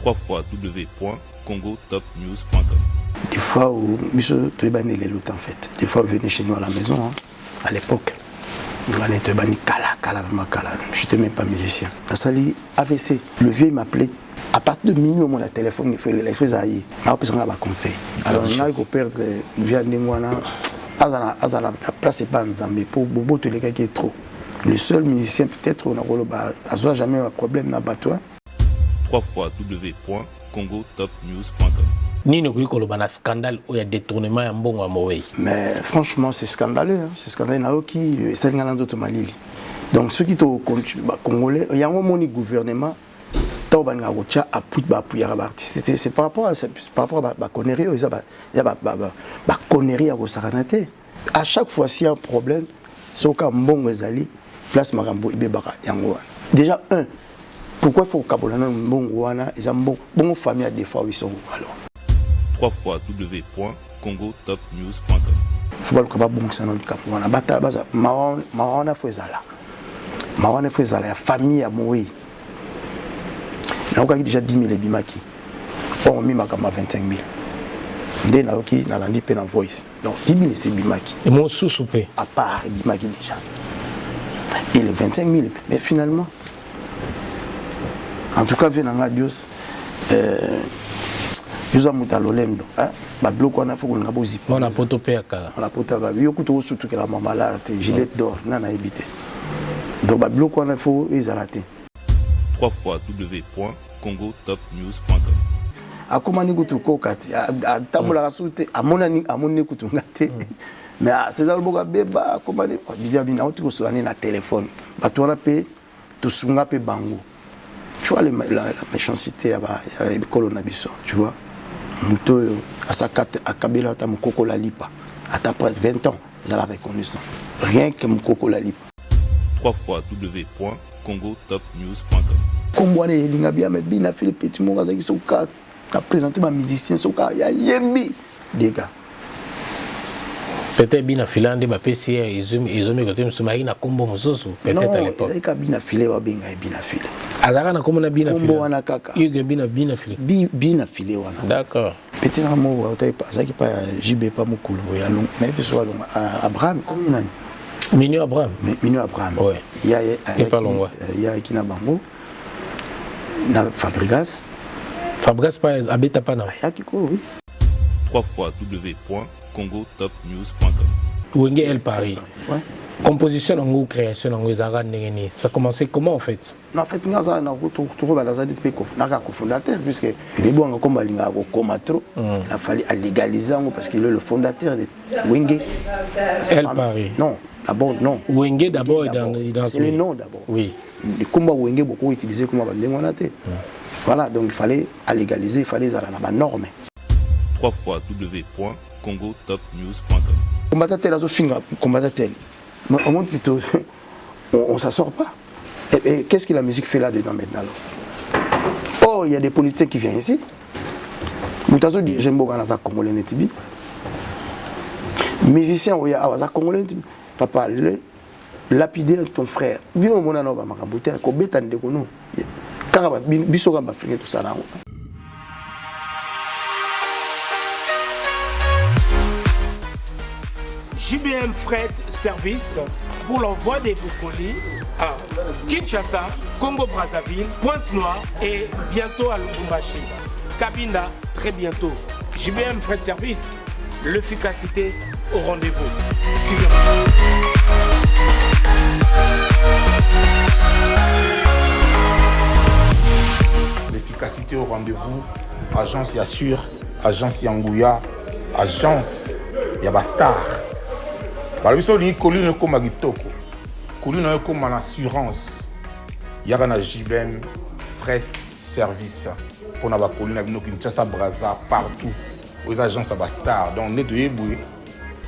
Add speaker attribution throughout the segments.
Speaker 1: www.congotopnews.com.
Speaker 2: Des fois où je te bannis les lots en fait. Des fois, vous venez chez nous à la maison, hein, à l'époque. Je n'étais même pas musicien. Asali AVC. Le vieux m'appelait. À partir de minuit, mon téléphone, il fait les choses à y. Je n'ai pas conseil. Alors, on a perdre via Ndengwana. La place n'est pas en Zambie. Pour Bobo, tous les gars qui est trop. Le seul musicien, peut-être, on n'a jamais un problème dans le bateau.
Speaker 1: www.congotopnews.com.
Speaker 3: Nino Kolo un scandale où il y a détournement et un bon amoureux.
Speaker 2: Mais franchement, c'est scandaleux. Hein. C'est scandaleux. C'est donc, ceux qui sont congolais, il y a un moment où le gouvernement c'est par rapport à la connerie. Il y a la connerie à Saranate. À chaque fois, s'il y a un problème, c'est au bon place Marambo Ibebara Yangoan. Déjà, pourquoi il faut que ils ont bon famille à des fois où ils sont alors.
Speaker 1: www.congotopnews.com.
Speaker 2: Il faut pas bon ça dans le cap. On a battu Marona Fouezala. Marona Fouezala, la famille à Moui. On a déjà 10 000 bimaki. On a mis 25 000. Dès que on a dit en voice. Donc 10 000 c'est bimaki.
Speaker 3: Et mon sous-soupé.
Speaker 2: À part bimaki déjà. Et les 25 000. Mais finalement, en tout cas, vient en radios. Nous avons Lolendo. On
Speaker 3: a potopé à Kala.
Speaker 2: On a potopé à Kala. Surtout que la maman a gilet d'or. On a évité. Donc, on a fait
Speaker 1: www.congotopnews.com.
Speaker 2: A komani kutuko kati a tamula kasute amoni kutungate mais c'est ça le boka beba komani déjà bina otiko soani na téléphone batwana pe to sunga pe bango tu vois la méchanceté ya kolona biso tu vois muto asakate akabela ta mukoko la lipa après 20 ans ils la reconnaissance rien que mukoko la lipa
Speaker 1: www.congotopnews.com.
Speaker 2: Kombwane elinga bia me bina Philippe petit monga zaki soka a présenté ma musicien soka ya yembi des gars
Speaker 3: peut-être bina filande ba PCR ils ont côté musumai na kombo musoso peut-être à l'époque
Speaker 2: non bina filé wa benga bina filé
Speaker 3: azaka na kombo na bina filé
Speaker 2: kombo wana kaka
Speaker 3: yuge bina filé
Speaker 2: bina filé wana
Speaker 3: d'accord
Speaker 2: petit na mo wa tayi azaki pa JB pa mukulu ya long mais puis soit long Abraham comme nani
Speaker 3: Minio Abraham
Speaker 2: ouais il y a
Speaker 3: pas long
Speaker 2: il y a qui na bango na Fabregas
Speaker 3: pas habita pas na
Speaker 2: yakiko oui
Speaker 1: www.congotopnews.com.
Speaker 3: Wenge El Paris.
Speaker 2: Ouais.
Speaker 3: Composition ou création en Zara Nengeni. Ça a commencé comment en fait?
Speaker 2: En fait, nous avons trouvé la ZDP cofondateur, puisque les bons comme Balinga Komatro, il a fallu légaliser parce qu'il est le fondateur de Wenge
Speaker 3: El Paris.
Speaker 2: Non, d'abord non.
Speaker 3: Wenge d'abord dans
Speaker 2: c'est le nom d'abord.
Speaker 3: Oui.
Speaker 2: Les combats Wenge beaucoup utilisé comme Bandemonate. Voilà, donc il fallait légaliser, il fallait aller dans la norme.
Speaker 1: www.congotopnews.com.
Speaker 2: Combattateur, on ne s'en sort pas. Et qu'est-ce que la musique fait là-dedans maintenant? Oh, il y a des politiciens qui viennent ici. Moutazo dit j'aime beaucoup dans Congolais Netibi. Musicien, il y a Congolais Netibi. Papa, lapider ton frère. Bien au monde, on va m'acabouter. Qu'on bête en dégono. Car biso gamba finir tout ça là.
Speaker 4: JBM Fret Service pour l'envoi de vos colis à Kinshasa, Congo-Brazzaville, Pointe-Noire et bientôt à Lubumbashi. Cabinda, très bientôt. JBM Fret Service, l'efficacité au rendez-vous. Suivez-moi.
Speaker 5: L'efficacité au rendez-vous, agence Yassure, agence Yangouya, agence Yabastar. Balobiso ni colline comme agitoko. Colline comme en assurance. Y'a un JBM Fret Service pour la colline avec nous Kinshasa Brazza partout aux agences Yabastar. Donc on est de Eboué.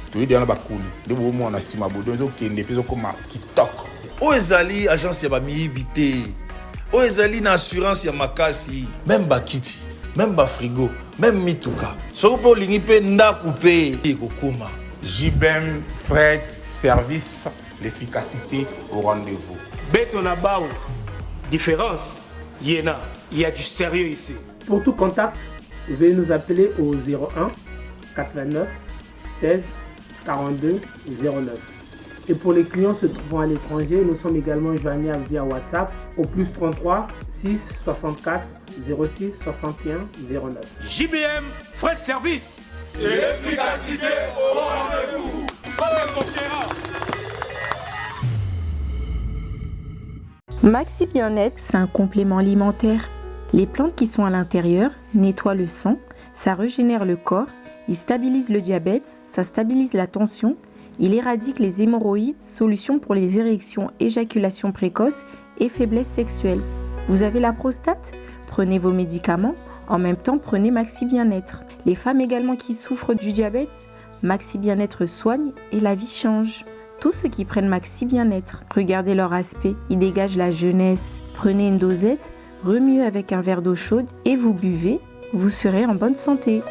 Speaker 5: Tu es dans la colline. De beau monde à Simabo. Donc qui n'est plus comme Kitok.
Speaker 6: Oezali agence Yabami Vité. Oezali na assurance Yamakasi. Même Bakiti. Même Bafrigo. Même Mituka. Sopo lingipe nda coupé. Kokoma.
Speaker 5: JBM Fret Service, l'efficacité au rendez-vous.
Speaker 4: Betonabao, différence, Yéna, il y a du sérieux ici.
Speaker 7: Pour tout contact, veuillez nous appeler au 01 89 16 42 09. Et pour les clients se trouvant à l'étranger, nous sommes également joignables via WhatsApp au plus 33 6 64 06 61 09.
Speaker 4: JBM Fret Service.
Speaker 8: Et l'efficacité au rendez-vous.
Speaker 9: Maxi Bien-être, c'est un complément alimentaire. Les plantes qui sont à l'intérieur nettoient le sang, ça régénère le corps, il stabilise le diabète, ça stabilise la tension, il éradique les hémorroïdes, solution pour les érections, éjaculation précoce et faiblesse sexuelle. Vous avez la prostate? Prenez vos médicaments, en même temps prenez Maxi Bien-être. Les femmes également qui souffrent du diabète, Maxi Bien-être soigne et la vie change. Tous ceux qui prennent Maxi Bien-être, regardez leur aspect, ils dégagent la jeunesse. Prenez une dosette, remuez avec un verre d'eau chaude et vous buvez, vous serez en bonne santé.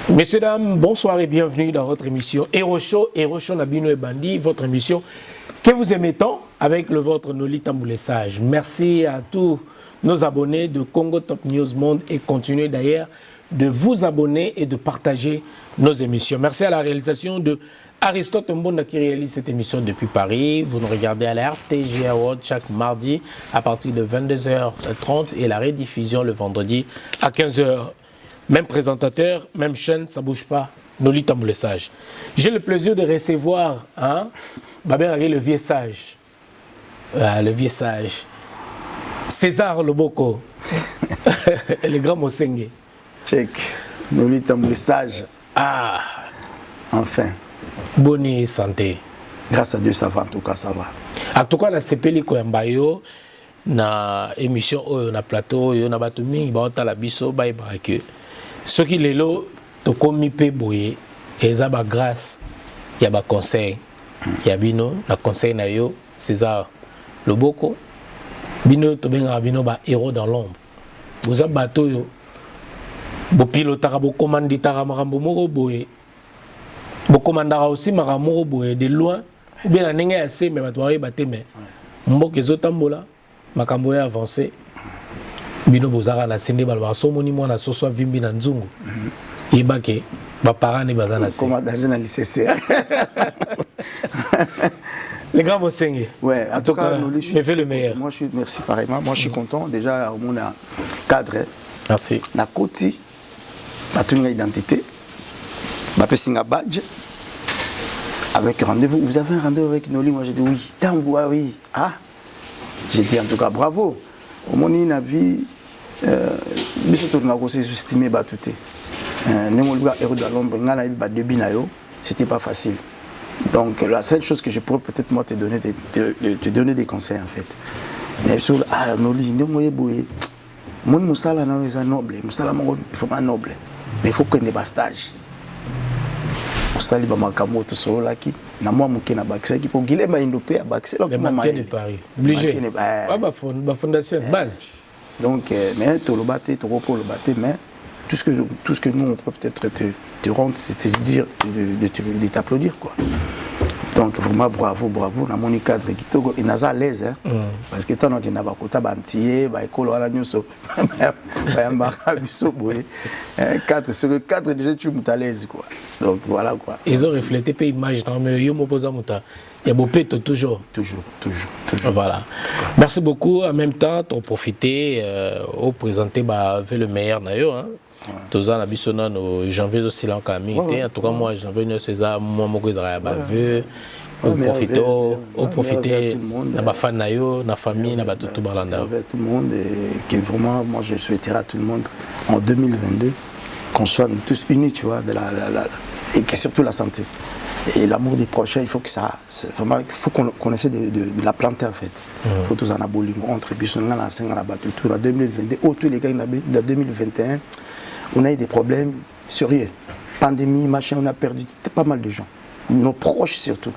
Speaker 3: Messieurs, dames, bonsoir et bienvenue dans votre émission Hero Show Nabino et Bandi, votre émission que vous aimez tant avec le vôtre Noli Tamboulé-Sage. Merci à tous nos abonnés de Congo Top News Monde et continuez d'ailleurs de vous abonner et de partager nos émissions. Merci à la réalisation de Aristote Mbonda qui réalise cette émission depuis Paris. Vous nous regardez à la RTG Award chaque mardi à partir de 22h30 et la rediffusion le vendredi à 15h. Même présentateur, même chaîne, ça ne bouge pas. Noli Tamboulé-Sage. J'ai le plaisir de recevoir le vieux sage. Le vieux sage. César Loboko. Le grand Mosenge.
Speaker 2: Check. Noli Tamboulé-Sage.
Speaker 3: Ah.
Speaker 2: Enfin.
Speaker 3: Bonne santé.
Speaker 2: Grâce à Dieu, ça va en tout cas, ça va.
Speaker 3: En tout cas, la CPL Koyambayo, na émission, na plateau, na batumi, ba la biso, ba ibrake. Ce qui est là, to komi pe boye, eza ba grâce, ya ba conseil. Ya bino, na conseil na yo, César Loboko. Bino to benga bino ba héros dans l'ombre. Vous avez bateau yo. Bo pilotara bo commanditara marambo moko boye. Bo commandara aussi marambo moko boye de loin. Ou bien la nenge assez mais bato ba baté mais. Mboke zotambola, makambo ya avancé. Bino bozara na sende balba so moni mwana so so vimbi na nzungu. Yebake ba parents ne bazana se.
Speaker 2: Comment danger na lycée.
Speaker 3: Les grands Mosenge.
Speaker 2: Ouais, en tout cas,
Speaker 3: je fais le meilleur.
Speaker 2: Moi, merci pareillement. Moi, je suis content. Déjà, au monde a cadre.
Speaker 3: Merci.
Speaker 2: Na koti, ma tenue d'identité, ma pessinga badge, avec rendez-vous. Vous avez un rendez-vous avec Noli? Moi, j'ai dit oui. Tango, oui. Ah, j'ai dit en tout cas bravo. Au monde, il a vu, bisous, on a aussi estimé batouté. N'importe héros de l'ombre, on a eu des binayo. C'était pas facile. Donc la seule chose que je pourrais peut-être moi te donner des conseils en fait. Mais sur Noli, mon musala est noble, musala est noble. Mais il faut qu'on ait un stage. Musala est makambo tout solo là qui na moi mukena bakisa qui pour Guilherme Indopé à bakisa là
Speaker 3: comme de Paris. Obligé. Ma fondation base.
Speaker 2: Donc mais tout le batté, tout repos le batté mais tout ce que nous on peut peut-être te rendre, c'est de t'applaudir quoi. Donc vraiment bravo, bravo. Na mon cadre qui togo et naza à l'aise parce que tant qu'on a pas kota bantier, ba école wala nyuso, ba yambaka biso boye. Cadre sur le cadre déjà tu es à l'aise quoi. Donc voilà quoi.
Speaker 3: Ils ont reflété peu image dans mais yo mopoza muta. Il y a beau péto toujours. Voilà. Merci beaucoup. En même temps, on profiter au présenter vers le meilleur d'ailleurs. Tous en abissonnant au janvier de Silan Camille. En tout cas, moi, janvier de César, moi, je vais profiter de ma famille, de la famille, de tout le monde.
Speaker 2: Tout le monde, et vraiment, moi, je souhaiterais à tout le monde en 2022 qu'on soit tous unis, tu vois, et que surtout la santé. Et l'amour des prochains, il faut que ça, vraiment, il faut qu'on essaie de la planter en fait. Il faut tous en abolir entre Bissonnant, la 5 la batte tout en 2022, tous les gars de 2021, on a eu des problèmes sérieux. Pandémie, machin, on a perdu pas mal de gens. Nos proches surtout.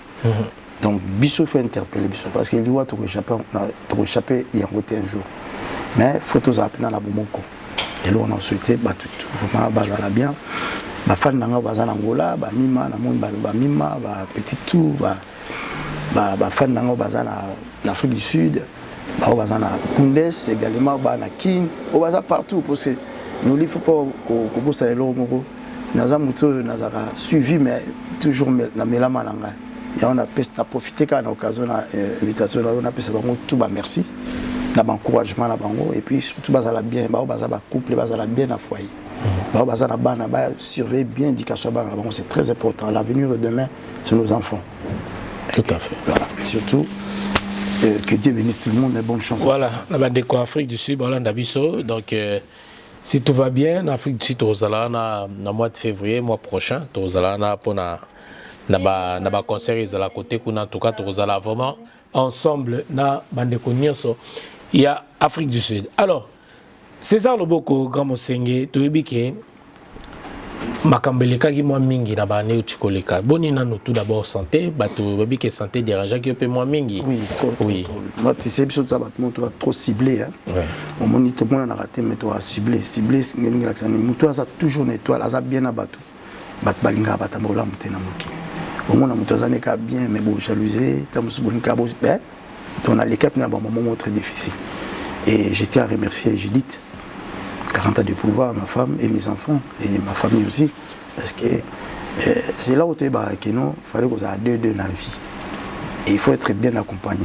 Speaker 2: Donc, Bissot, il faut interpeller Bissot parce qu'il doit tout échapper et en route un jour. Mais il faut tous appeler dans la Bomoko. Et là, on a souhaité, tout vraiment, bien. Ma fan nanga baza na Angola, ba mima na monde ba mima, ba petit tout, ba fan nanga baza na Afrique du Sud, Bah, bazana Bundes également, bana Kin, au bazar partout parce que nous il faut pas qu'on ça les longs. Naza muto nazara suivi mais toujours na melama nanga. Et on a profité quand l'occasion na invitation on a passé vraiment tout merci. Na encouragement na bango et puis surtout bazala bien ba bazala couple bazala bien na foyer. Ba bazala bana ba surveiller bien éducation bana bango c'est très important. L'avenir de demain c'est nos enfants.
Speaker 3: Tout à fait.
Speaker 2: Voilà, surtout que Dieu bénisse tout le monde et bonne chance.
Speaker 3: Voilà, la déco Afrique du Sud, Hollande Bisso. Donc si tout va bien, en Afrique du Sud, Tozala na mois de février, mois prochain, Tozala na pona na concert ils à la côté kuna en tout cas Tozala vraiment ensemble na bandeko nyonso. Il y a Afrique du Sud. Alors César Loboko Grand Mosenge toyebike makambeleka ki moi mingi na bane utikoleka. Boni nano tout d'abord santé, bato babike santé dérangeant qui peut moi mingi.
Speaker 2: Oui, trop. Moi tu sais biso ça trop ciblé hein. Ouais. On moni tout le monde a raté mais toi ciblé ngeni la xani muto ça toujours étoile ça bien na bato. Bat balinga batambola mutena moki. Au moins muto ça n'est pas bien mais bon jalousé, tamusu bonika bo ben. Donc on a l'équipe na bon moment très difficile. Et je tiens à remercier Judith 40 ans de pouvoir, ma femme et mes enfants, et ma famille aussi, parce que c'est là où tu es barraqué, il fallait qu'on ait deux dans la vie. Et il faut être bien accompagné.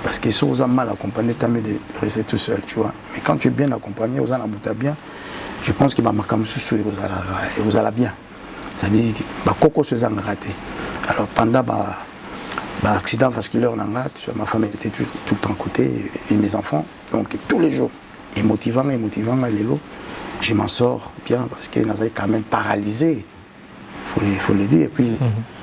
Speaker 2: Parce que si on est mal accompagné, tu as mieux de rester tout seul, tu vois. Mais quand tu es bien accompagné, on a bien, je pense que ma marque sous et vous allez bien. C'est-à-dire que Coco se raté. Alors pendant l'accident vasculaire, ma femme était tout le temps à côté, et mes enfants, donc tous les jours. Émotivant, je m'en sors bien parce que nous avons quand même paralysé, il faut le dire. Et puis,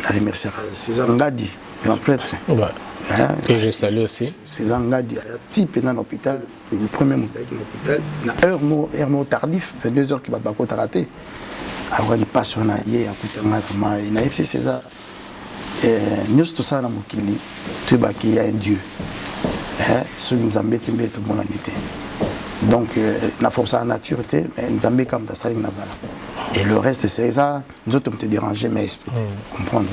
Speaker 2: je remercie César Ngadi, grand prêtre.
Speaker 3: Ouais. Hein, que je salue aussi.
Speaker 2: César Ngadi, type dans l'hôpital, le premier moteur dans l'hôpital, heure tardif, 22h qui va pas rater. Alors, il passe sur il y a César. Nous, tout ça, il y a un Dieu. Ce qui nous embête, tout le monde en était. Donc, la force à la nature, mais nous avons comme ça. Et le reste, c'est ça. Nous autres, on te déranger, mais esprit. Comprendre.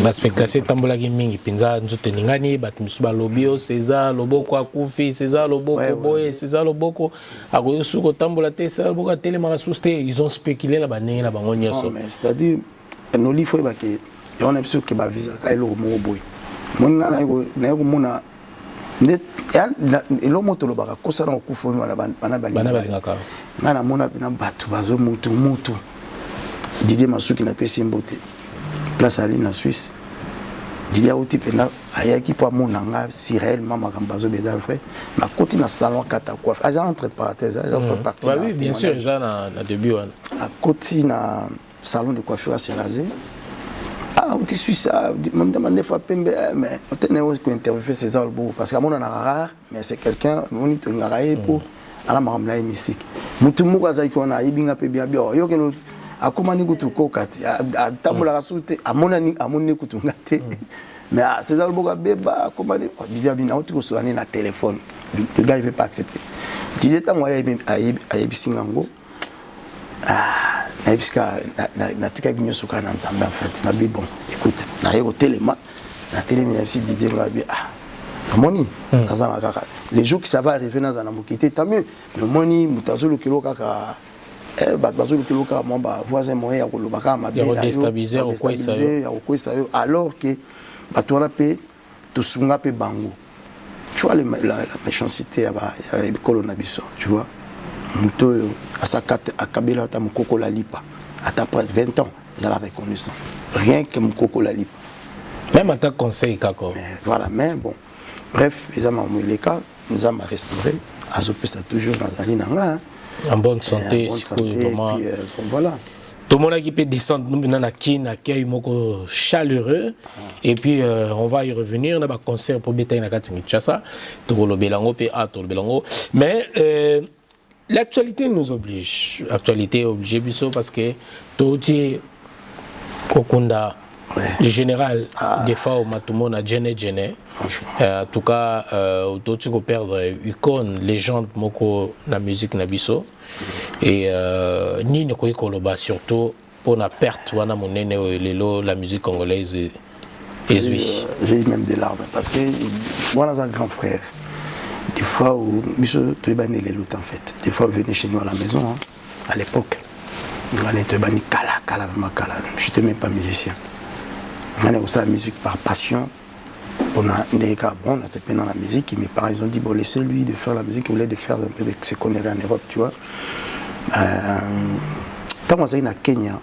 Speaker 3: Parce que c'est tambola gaming, pinza, nous te n'ingani, bat musuba lobio, César, loboko akufi, César, loboko boy, César, loboko. Agoyo suko tambola te, César, loboko télé marasuste. Ils ont spéculé la banane, la bangonia so.
Speaker 2: C'est-à-dire, nos livres, il y a un épisode qui va viser à le mot boy. Mon et l'homme to lobaka kosa na kufu bana balingaka ngana mona bina batu bazo mutu Didier Masuki na pesi mbote place ali na Suisse Didier auti pena ayaki po mona nga si réellement makambazo beza vrai na koti na salon kata coiffe aza entre parenthèses aza fait partie
Speaker 3: oui bien sûr déjà na début à
Speaker 2: koti na salon de coiffure à se raser. Ah, tu suis ça, je me demande des fois, mais on a interviewé César Loboko parce qu'à mon avis, rare, mais c'est quelqu'un, on est un rare pour la marmelaille mystique. Mutumu kaza ikona ibinga pe bien bien. Yo keno akoma ni kutu kokati. A tambola rasute amoni kutunga te. Mais César Loboko beba akoma ni Didier Bina otu ko soane na téléphone. Le gars il veut pas accepter. Didier tango ayebisingango. Naïbska na tika binyoso kana nzambe en fait na bi bon écoute na yego téléma na télé minabsi Didier Ngabi moni nazana kaka les jours qui ça va arriver nazana mokité tant mieux le moni mutazulu kilo kaka bazulu kilo kaka mon voisin moyen ya kolobaka ma bien
Speaker 3: déstabiliser au quoi
Speaker 2: ça alors que batona pe to sunga pe bango tu vois la méchanceté ya colonabiso tu vois Muto asakate akabela ata mukoko la lipa ata après 20 ans ils la reconnaissant rien que mukoko la lipa
Speaker 3: même à ta conseil kako
Speaker 2: voilà mais bon bref ils ont les cas nous avons restauré azopesa toujours dans ali nanga
Speaker 3: en bonne santé
Speaker 2: vraiment voilà
Speaker 3: tout le monde qui peut descendre nous maintenant na accueil moko chaleureux et puis on va y revenir on a un concert pour betaille na Kinshasa to lo belango pe to lo belango mais l'actualité nous oblige. L'actualité est obligée parce que tout est Kokunda, le général des fois au Matumo na Djene. En tout cas, tout tu peux perdre icône, légende moko na musique na biso et ni ne koy koloba surtout pour la perte wana monene lelo la musique congolaise est
Speaker 2: j'ai eu même des larmes parce que moi j'ai un grand frère. des fois où Biso Toebani les lots en fait. Des fois, vous venez chez nous à la maison, hein, à l'époque. On était Toebani Kala, vraiment Kala. Je n'étais même pas musicien. On a aussi la musique par passion. On a des cas bon, on a cette peine dans la musique. Et mes parents ils ont dit bon, laissez-lui de faire la musique, il voulait de faire un peu de ce qu'on avait en Europe, tu vois. Tant qu'on est à Kenya,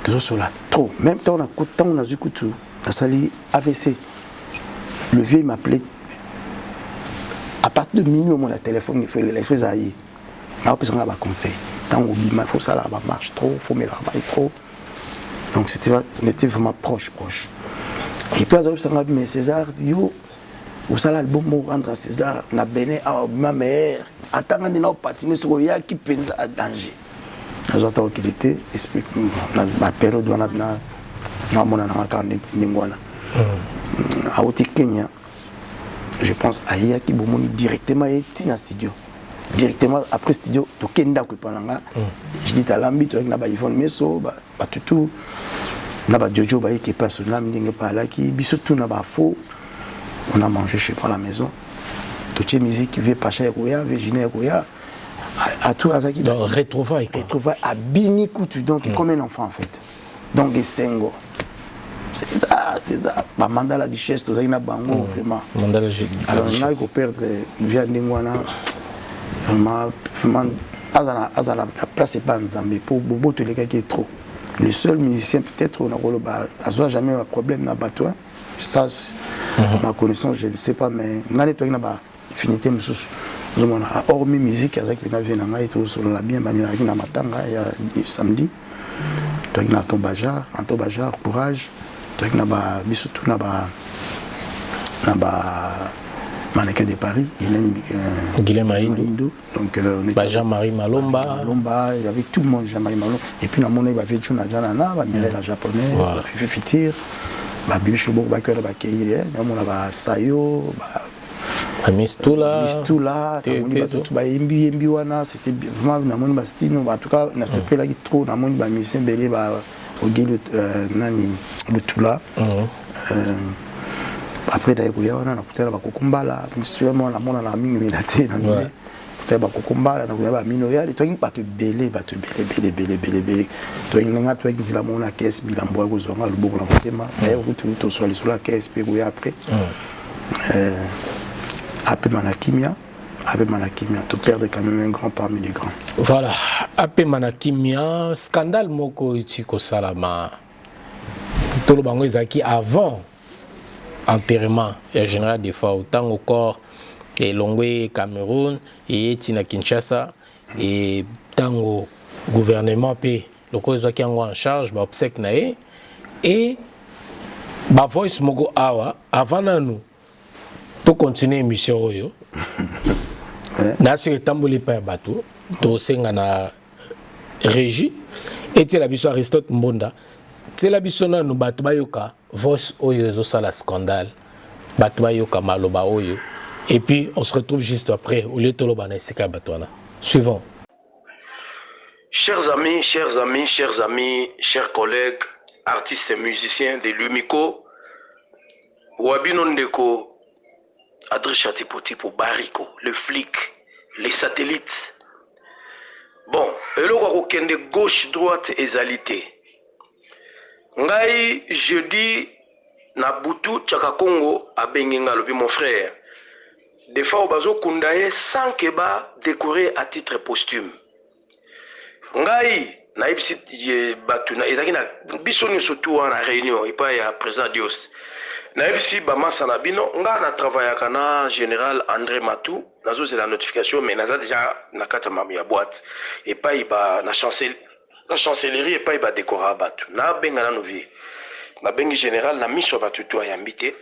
Speaker 2: toujours sur la trop. Même temps on a vu tout, à Sali AVC. Le vieux m'appelait. À partir de minuit, mon téléphone, il fait les choses à y. Mais après, on a un conseil. Tant il faut ça là, marche trop, il faut mettre la trop. Donc on était vraiment proche. Et puis, mais César, yo, où ça là, le bon mot rendre à César, na béné à ma mère, attends, on a patiné sur le qui pense à danger. J'entends qu'il était, explique, la période où on a mon à Oti Kenya, je pense à Yaya qui bomoni directement dans le studio. Directement après le studio, to kenda ko pananga. Je dis à l'ambi to avec na ba Yvonne Meso, ba tutu na ba Jojo ba qui passe là ndinga pa là qui biso tout na ba faux. On a mangé chez moi à la maison. Toute musique qui veut Pacha Ekoya, Virginie Ekoya. À tout à ça qui
Speaker 3: retrouvailles
Speaker 2: à Bini Koutu donc comme un enfant en fait. Donc les Sengo. C'est ça. Bah, mandala duchesse, tout ça, il y a bango, vraiment.
Speaker 3: Mandala
Speaker 2: alors, on a perdre via Ndingwana. Vraiment, la place n'est pas en Zambie. Pour Bobo, tous les gars qui est trop. Le seul musicien, peut-être, on n'a jamais eu un problème dans le bateau. Ça, ma connaissance, je ne sais pas, mais on a des affinité. Hormis musique, il y a des gens qui sont là, bien, il y a samedi. Tu as ton bajar, courage. Tu as surtout mannequin de Paris,
Speaker 3: Guilhem Aïndou.
Speaker 2: Donc
Speaker 3: Jean-Marie Malomba,
Speaker 2: il y avait tout le monde, Jean-Marie Malomba. Et puis il y avait Juna Janana, la japonaise, Fifi Fitir, Bibi Chobo, Bakeire, Sayo,
Speaker 3: Mistula,
Speaker 2: c'était vraiment Bastino, en tout cas, on a ce là qui trop, on a mon musicien belé, le Tula. Après d'ailleurs, on a peut-être un Kukumbala, sûrement on a mon ami Minaté, peut-être un Kukumbala, on a Minoya, et toi il pas te belé, belé. Toi il n'a pas dit la mon la caisse, bilambois, vous aurez le bon thème. D'ailleurs, vous tout sur la caisse, puis après. Après Manakimia, tu perds quand même un grand parmi les grands.
Speaker 3: Voilà, après Manakimia, scandale moko itiko salama. Tout le bango ezaki avant enterrement, et en général des fois autant au corps et Longwe Cameroun et Tina Kinshasa et tango gouvernement pe le cause qui en charge ba obsèque nae et ba voice mogo awa avant nous to continuer mission oyo na sire tamboli pa bateau to senga na régie et la biso Aristote Mbonda c'est la biso na no bato bayoka voice oyo zo sala scandale bato bayoka maloba oyo et puis on se retrouve juste après au lieu de loba na sika bato na suivant.
Speaker 10: Chers amis, chers collègues, artistes et musiciens de l'Umico, Wabino Ndeko, Adrissa Tipo Bariko, le flic, les satellites. Bon, eloko kende gauche droite ezalité. Ngai jeudi na butu Tchaka Congo a benginga lobi mon frère. Des fois obazo kundaye sans que ba décoré à titre posthume. Ngai na ibisi batu na ezaki na bisoni surtout en réunion et pas ya président Dios. Na ibisi ba masa na bino nga na travaillaka na général André Matou nazo c'est la notification mais naza déjà na kata mamu ya boîte et pas iba na chancellerie et pas iba décorer batu na benga na novi na bengi général na miso batu to ayambité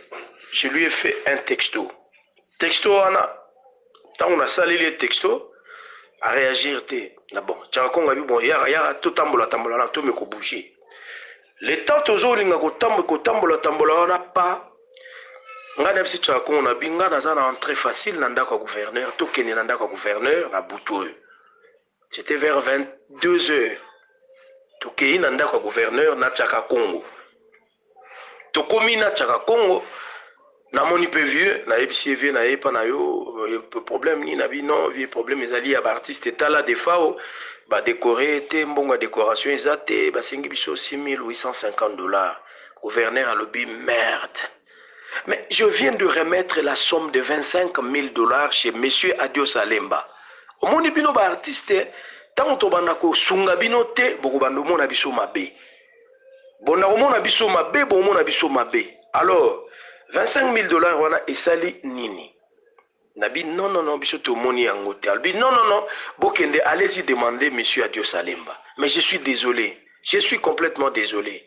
Speaker 10: je lui ai fait un texto ana tant on a salé les textos à réagir té na bon Tchaka Congo bi bon ya to tambola na to me ko bouger le temps tozo linga ko tambola na pas ngana bisi Tchaka Congo na binga na za na entrée facile na ndako gouverneur to kene na ndako gouverneur na buto. C'était vers 22h. To kene na ndako gouverneur na Tchaka Congo. To komi na Tchaka Congo na moni pe vieux na ebisi vieux na epa na yo problème ni na bi non vieux problème ezali ya ba artiste tala des fois ba décorer te mbongo décoration ezate ba sengi biso $6,850 gouverneur a lobby merde. Mais je viens de remettre la somme de $25,000 chez monsieur Adios Alemba. Au moni bino ba artiste tant to banda ko sunga bino te boko bando mona biso mabe. Bon na mona biso mabe bon mona biso mabe. Alors $25,000 wana esali nini? Nabi non biso to moni yango te. Albi non bokende allez-y demander monsieur Adios Alemba. Mais je suis désolé. Je suis complètement désolé.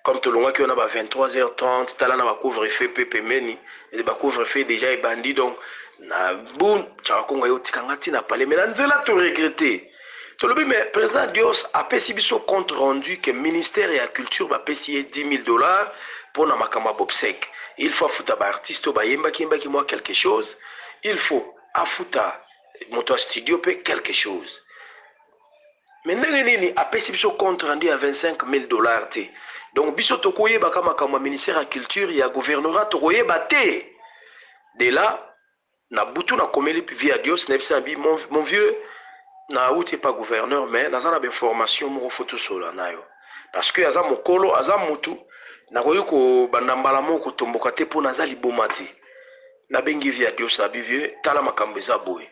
Speaker 10: Comme tout le monde qui on a 23h30, tala na ba couvre-feu pepe meni, et ba couvre-feu déjà est bandit donc na boum tchakonga yo tikangati na parler mais nzela to regretter. To lobi mais président Dios a pesi biso compte rendu que ministère et la culture va payer $10,000 pour na makamba bobsek. Il faut fouta ba artiste ba yemba kimba ki moi quelque chose. Il faut afuta moto studio pe quelque chose. Mais nini a pesi biso compte rendu à $25,000 te. Donc, biso tokoye baka makamba ministère de la culture et gouvernorat tokoye bate. De là, na butu na komeli via Dios na bi mon vieux na outi pas gouverneur mais na zana information mo photo sola nayo. Parce que aza mokolo aza mutu na koyiko bandambala moko tomboka te po nazali bomati. Na bengi via Dios na bi vieux tala makambo za boye.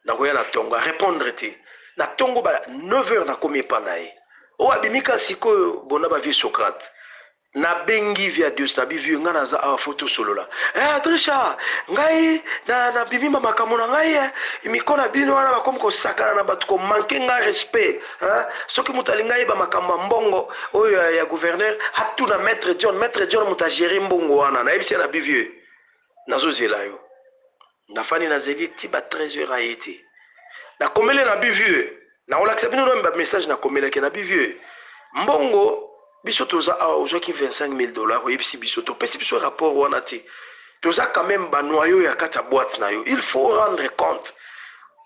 Speaker 10: Na koya na tonga répondre te. Na tongo ba 9h na komi pa nae. O abimika siko bona ba vie Socrate na bengi via Dios na bi vieux ngana za a photo solo la Trisha ngai na bimima makamona ngai imikona bino wana bakomi ko sakana na batu ko manquer nga respect soki mutali ngai ba makamba mbongo oyo ya gouverneur hatuna maître John mutajeri mbongo wana na ebisi na bi vieux nazo zela yo na fani na zeli ti ba 13h ayeti na komele na bi vieux na on accepte nous un message na komela ke na bi vieux mbongo biso toza ozaki $25,000 oyebisi biso to pesi biso rapport wana ti toza quand même ba noyau ya kata boîte na yo il faut rendre compte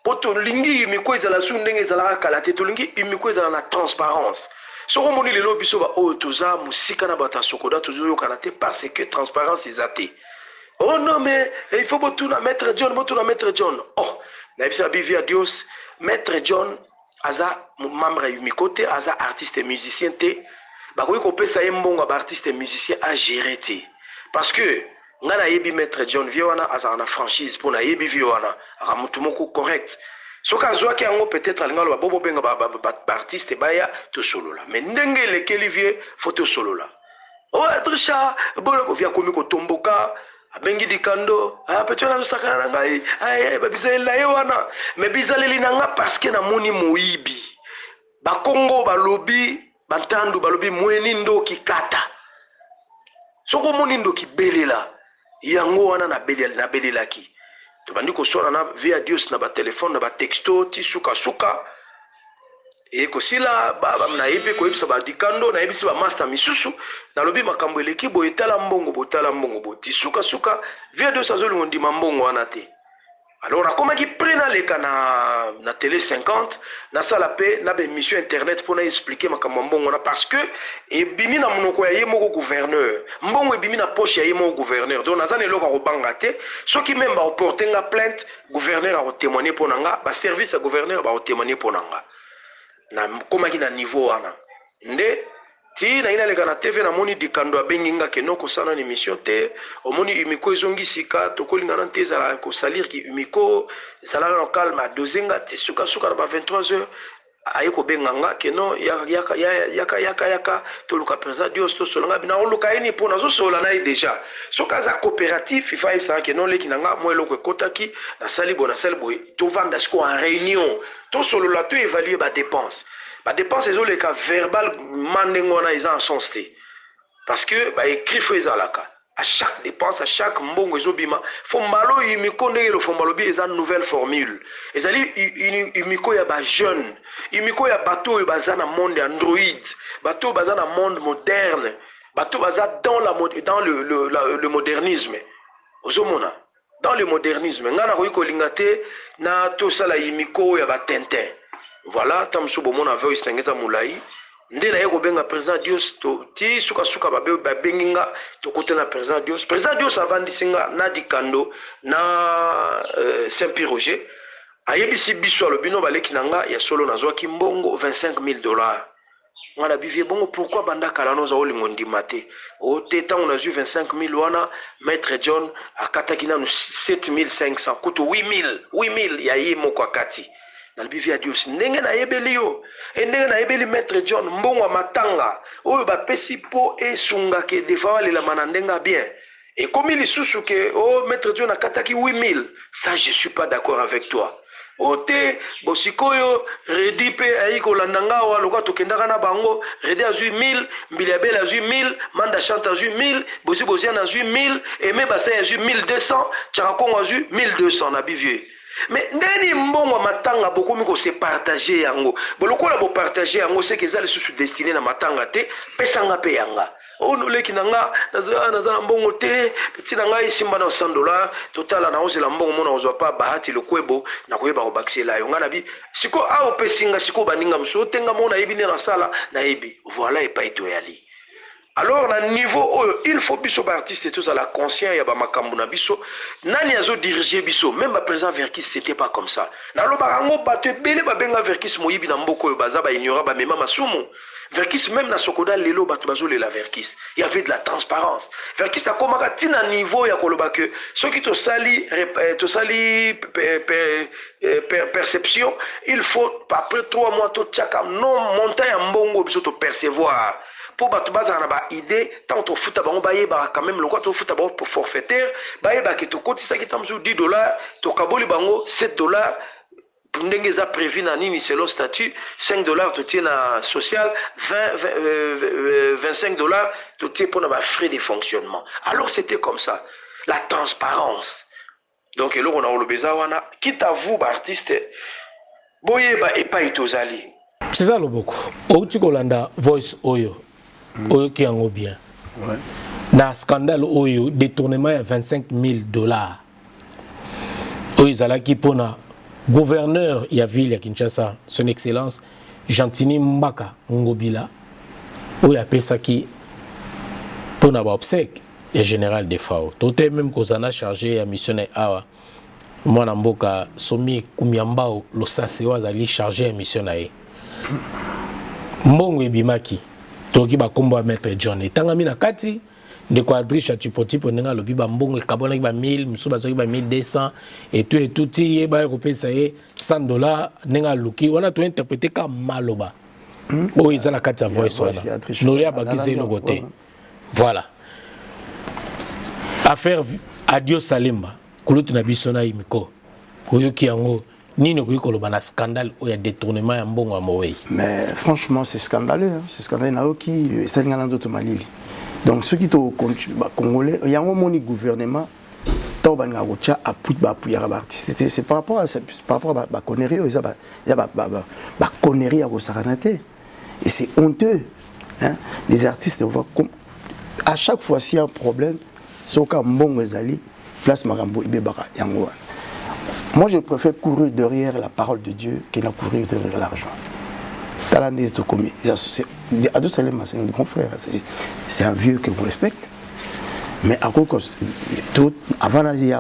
Speaker 10: poto lingi miko ezala su ndenge ezala kala te to lingi miko ezala na transparence soko moni lelo biso ba o toza musika na bata sokoda tozo yo kala te parce que transparence ezate. Oh non mais il faut botuna maître John oh na bisa bi via Dios maître John aza membre yumikote aza artiste et musicien te bakoki kopesa ye mbongo ba artiste et musicien a gérer te parce que nga na yebi maître John vie wana aza na franchise pour na yebi vie wana aka mutu moko correct soki azwaki yango peut-être alinga loba bobo benga ba artiste baya to solola mais ndenge lekeli vie faut to solola oh Trisha bolo via komi ko tomboka abengi dikando petona zo sakana ngai babizela ye wana me bizaleli nanga parce que na moni moyibi ba Congo balobi bantandu balobi mweni ndo kikata soko moni ndo kibelela yango wana na belela ki to bandi ko sona na via Dios na ba téléphone na ba texto ti suka e ko sila baba na yebi ko yebisa ba dikando na yebisa ba master misusu na lobi makambo eleki bo etala mbongo bo ti suka via Dios azolu ndima mbongo wana te. Alors akoma ki prena leka na télé 50 na sala pe na be émission internet pour na expliquer makambo mbongo na parce que e bimi na monoko ya yemo gouverneur mbongo e bimi na poche ya yemo gouverneur donc nazane loka ko banga te soki même ba porter nga plainte gouverneur a témoigner pour nanga ba service à gouverneur ba témoigner pour nanga na komaki na niveau wana nde ti na ina leka na TV na moni dikando abenginga ke no kosana ni mission te omoni imiko ezongi sika tokolinga na te za ko salir ki imiko sala na calme dozenga ti suka na ba 23h ayeko benganga ke no yaka to luka président Dios to solanga bina oluka ini pona zo sola na déjà soka za coopératif ifa isa ke no leki nanga mo eloko kotaki na sali bona to vanda sko en réunion to solo la to évaluer ba dépense ezo le cas verbal mandengona ils en sens te parce que ba écrit fo ezalaka à chaque dépense à chaque mbongo ezobima fombalo imiko ndenge lo fombalo bi eza nouvelle formule ezali imiko ya ba jeune imiko ya bato baza na monde android bato baza na monde moderne bato baza dans le modernisme ozomona dans le modernisme ngana ko ikolinga te na to sala imiko ya ba Tintin. Voilà, tam so bomona veo istengeza mulai nde na ye kobenga président Dios ti suka babenginga tokote na président Dios avandisinga na Dikando na Saint-Pierre Roger ayebisi biso alobi no baleki na nga ya solo nazwaki mbongo $25,000. Ngana bivie bongo pourquoi banda kala noza olingo ndima te o te tango nazwi 25,000 wana maître John akataki nanu 7,500 kutu 8,000 ya ye moko akati na bivie Dios ndenge na yebeli yo ndenge na yebeli maître John mbongo matanga oyo bapesi po esunga ke defa lela manandenga bien et comme il lisusu ke oh maître John akataki 8,000 ça je suis pas d'accord avec toi. Ote bosikoyo redi pe aiko landanga wa loka tokendaka na bango redi azui 1,000 mbiliabel azui 1,000 manda chante azui 1,000 bosi azui 1,000 eme basai azui 1,200 chakakongo azui 1,200 na bivie. Mais ndeni mbongo matanga bokomi ko se partager yango bolokola bo partager yango c'est que ça les sous destiné na matanga te pesanga pe yanga onoleki nanga nazana mbongo te petit nanga isimba na $100 total na ozela mbongo mona ozwa pa bahati lokwebo na koyeba ko bakisela yo ngana bi siko a opesinga siko baninga mso tenga mona yebine na sala na yebi voilà et pas etoyali. Alors na niveau oyo il faut biso ba artiste tous à la conscient ya ba makambu na biso nani azo diriger biso même ba président Verkis c'était pas comme ça na lo barango bato ebele ba benga Verkis moyibi na mboko oyo baza ba ignora ba mema masumu Verkis même na sokoda lelo bato bazo lela Verkis il y avait de la transparence Verkis a komaka tina niveau ya koloba que ceux qui to sali perception il faut après 3 mois to tchaka non monter ya mbongo biso to percevoir pour bato bazana ba idée tant to futa bango baye ba quand même le quoi to futa bango pour forfaitaire baye ba ki to kotisa ki tamzu $10 to kaboli bango $7 pour ndenge za prévu na nini selon statut $5 to tiena social $25 to tie pour na frais de fonctionnement. Alors c'était comme ça la transparence. Donc là on a le beza wana quitte à vous ba artiste boye ba epa itozali.
Speaker 3: C'est ça le beaucoup. Outi kolanda voice oyo. Oyo qui en bien. Ouais. Na scandale oyo détournement à $25,000. Oyo zalaki pona gouverneur ya ville ya Kinshasa, son excellence Gentini Mbaka Ngobila. Oyo apesaki pona ba obsèque et général de FAO. Toté même kozana chargé à missionnaire awa. Mwana mboka somi kumiambao losase wazali chargé à missionnaire. Mbongo ebimaki. Toki ba kombo a maître John etangami na kati de quadriche chipoti ponenga lobi ba mbongo ekabona ba 1000 musuba zoki ba 1200 et tout ti ba européen ye $100 nenga luki wana to interpréter ka maloba o izala kati ya voice wana nolia bakise lo côté voilà affaire Adio Salimba kulutu na biso na imiko koyoki yango nini koloba na scandale ou ya détournement ya mbongo ya Mowei.
Speaker 2: Mais franchement c'est scandaleux hein? C'est scandaleux na oki esalinga na nzoto malili. Donc ceux qui to congolais yango moni gouvernement to banga kocha aput ba apuyaka ba artiste c'est par rapport à ba connerie ça ba connerie à kosakanate et c'est honteux hein les artistes on voit comme à chaque fois s'il y a un problème soka mbongo ezali place makambo ibebaka yango. Moi, je préfère courir derrière la parole de Dieu que de courir derrière l'argent. Adio Salimba, c'est notre grand frère. C'est un vieux que vous respectez. Mais à cause tout avant la vie,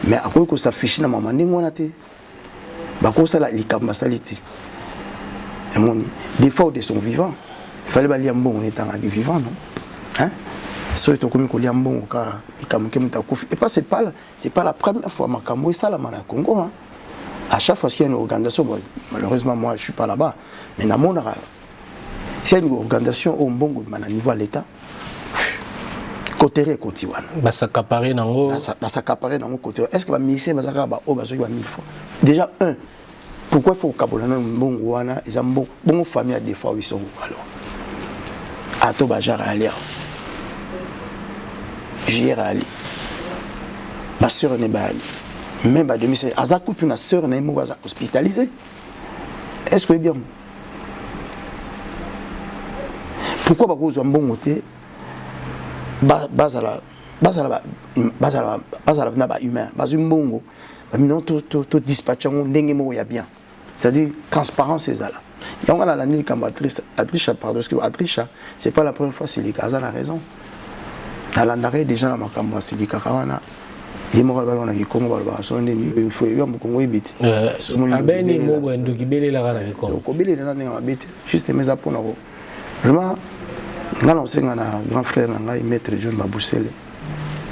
Speaker 2: mais à cause que ça fiche na maman n'ingwanate. Bako ça la likamba salite. Des fois de son vivant. Il fallait balier un bon on est en vivant non. Hein? Et pas c'est pas la première fois Makambo et ça la mana Congo hein. À chaque fois qu'il y a une organisation bon, malheureusement moi je suis pas là-bas mais dans mon s'il y a une organisation au Mbongo à niveau de l'état côté côté wana
Speaker 3: basakaparé nango
Speaker 2: côté est-ce que va ministère bazaka ba o bazoki ba 1000 fois déjà un pourquoi il faut kabolana Mbongo wana ils ont bon famille à des fois ils sont alors ato bajara alia J.R. Ali. Ma soeur n'est pas Ali. Même à demi, c'est Azakou, ma soeur n'est pas hospitalisée. Est-ce que c'est bien? Pourquoi vous avez un bon côté? Bazala humain. Bazum bongo. Maintenant, tout dispatchant, n'engemo ya bien. c'est-à-dire transparence ezala. Il y a la ligne comme Atrisha, pardon, parce que Atrisha, c'est pas la première fois c'est les cas, a raison. Dans l'andaré déjà dans ma campagne, c'est les Kakawana. Il m'a dit qu'on a dit Congo, il faut y avoir Congo évite.
Speaker 3: Abeni Mogo et Ndokibele la Rana Congo.
Speaker 2: Kobele les gens habité juste mes apôts. Vraiment, on a un grand frère, on a maître John Baboussele.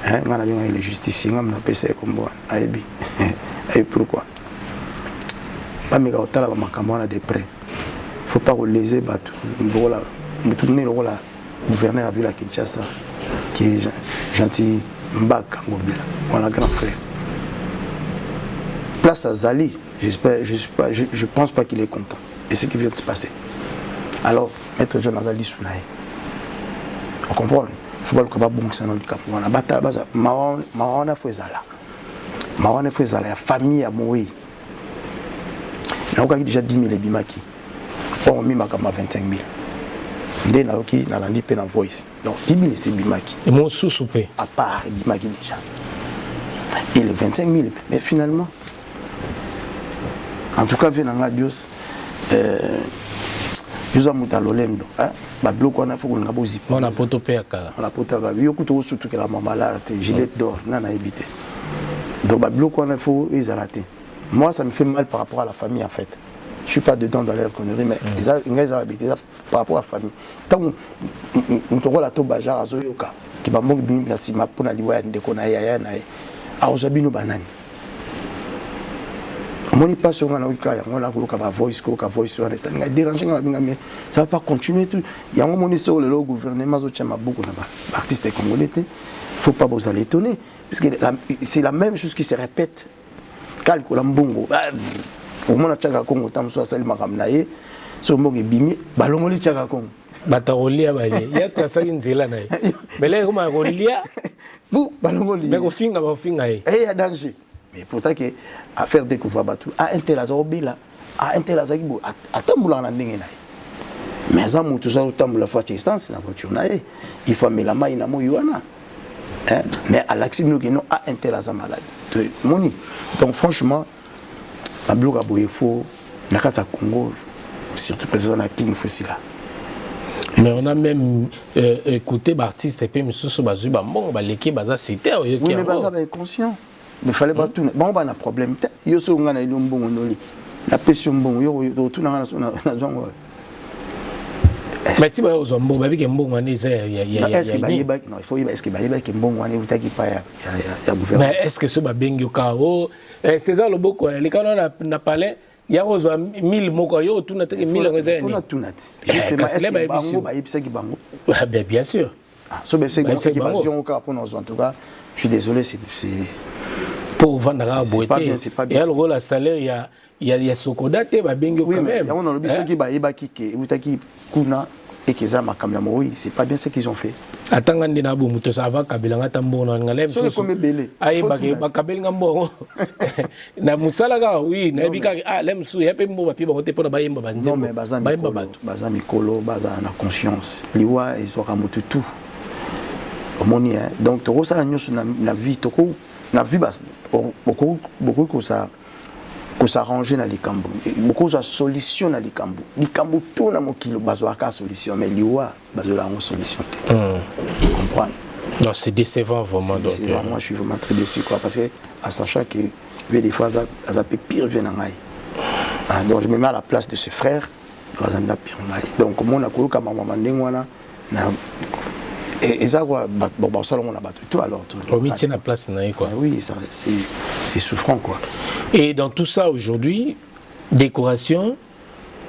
Speaker 2: On a bien le justicier, on a passé comme moi. Aibi. Et pourquoi? Pas mes gars, on a ma campagne de près. Faut pas léser bateau. Voilà, tout le monde là. Gouverneur a vu la Kinshasa, qui est gentil. Mbaka Mobile, mon grand frère. Place à Zali, je pense pas qu'il est content. Et ce qui vient de se passer. Alors, maître John Azali Sounaï. On comprend. Il ne faut pas le comprendre bon que ça n'a pas de bataille. Mawana Fouezala. Mawana Fouezala, la famille à Moui. Il y a déjà 10 000 Bimaki. On a mis 25 000. Dès qu'il a dit peine en voice. Donc 10 000 c'est Bimaki.
Speaker 3: Et mon sous-soupé.
Speaker 2: À part Bimaki déjà. Et les 25 000. Mais finalement, en tout cas, vient en Dios. Nous avons Lolendo. Bablo qu'on a fait qu'on a beau zipper.
Speaker 3: On a potopé à Kala.
Speaker 2: On a potopé à Kala. Il y a surtout que la maman l'a raté. Gilet d'or, n'a évité. Donc Bablo qu'on a fait, ils ont raté. Moi, ça me fait mal par rapport à la famille en fait. Je ne suis pas dedans dans leur connerie, mais ils ont habité par rapport à la famille. Tant qu'on a la tobaja à Zoyoka, qui m'a dit que si ma pona liwa de konaya na a ozabino banani. On n'est pas sur un cas, on a un voice, un voice, ça ne dérange pas, mais ça ne va pas continuer tout. Il y a un moment sur le gouvernement, beaucoup d'artistes congolais, il ne faut pas vous aller étonner, parce que c'est la même chose qui se répète. Calcul mbongo. Pour moi, je suis Congo, je suis allé à Naye, je suis allé à Congo, je suis allé à Congo.
Speaker 3: Batarolia, il y a tout ça qui est là. Mais là, comment on lit?
Speaker 2: Vous, Balongoli.
Speaker 3: Mais on finit, on finit.
Speaker 2: Et il y a danger. Mais pour ça que affaire découvrir Batou, à un tel hasard, à un tel hasard, à Tamboula en Andingé. Mais ça, tout ça, Tamboula fois distance, la voiture naïe. Il faut mettre la main, il a moyuana. Mais à l'accès, il a un tel hasard malade. Donc franchement, la bloc à Boyefo, la carte à Congo, surtout président de la King Fossila.
Speaker 3: Mais on a même écouté l'artiste et puis M. Sobazuba, bon, l'équipe a cité.
Speaker 2: Oui, mais Baza est conscient. Mais il fallait pas tout. Bon, on a un problème. Il y a un bon la pression bon, il y a tout dans la zone.
Speaker 3: Mais tu vois, on a un bon
Speaker 2: est-ce qu'il y a un bon
Speaker 3: mais est-ce que ce Babengio Kao, César Loboko, les canons n'a pas l'air. Il y a 1000 mokoyo, tout notre 1000 réserves.
Speaker 2: Justement, est-ce que
Speaker 3: bien sûr.
Speaker 2: En tout cas, je suis désolé, c'est
Speaker 3: pour vendre à Boité. Et alors, le salaire, il y a Sokodate, Babengio quand même.
Speaker 2: On a le biso qui va qui kuna et qui za makamyamoi, c'est pas bien ce qu'ils ont fait.
Speaker 3: Atanga ndina bu muto ça va kabila tambo na ngalem
Speaker 2: so comme belé
Speaker 3: ay ba kabel ngambo na musala ga oui na bika lem su yepe mbo ba pi ba hote pona ba yemba ba nzembo ba yemba
Speaker 2: baza mikolo baza na conscience liwa ezwaka mutu tout omoni donc to ça nyoso na vie to ko na vie bas beaucoup ko ça que s'arranger dans les cambous. Beaucoup de solutions dans les cambous. Les cambous, tout le monde qui a solution, mais l'IWA a une solution. Vous comprenez?
Speaker 3: Non, c'est décevant vraiment. Donc,
Speaker 2: décevant. Moi, je suis vraiment très déçu, quoi, parce que, à sachant que des fois, ça peut pire venir en donc, je me mets à la place de ce frère, donc, comme on a connu comme maman, et ça, bon, ça, on a battu tout alors.
Speaker 3: On met la place, quoi.
Speaker 2: Oui, c'est souffrant, quoi.
Speaker 3: Et dans tout ça, aujourd'hui, décoration,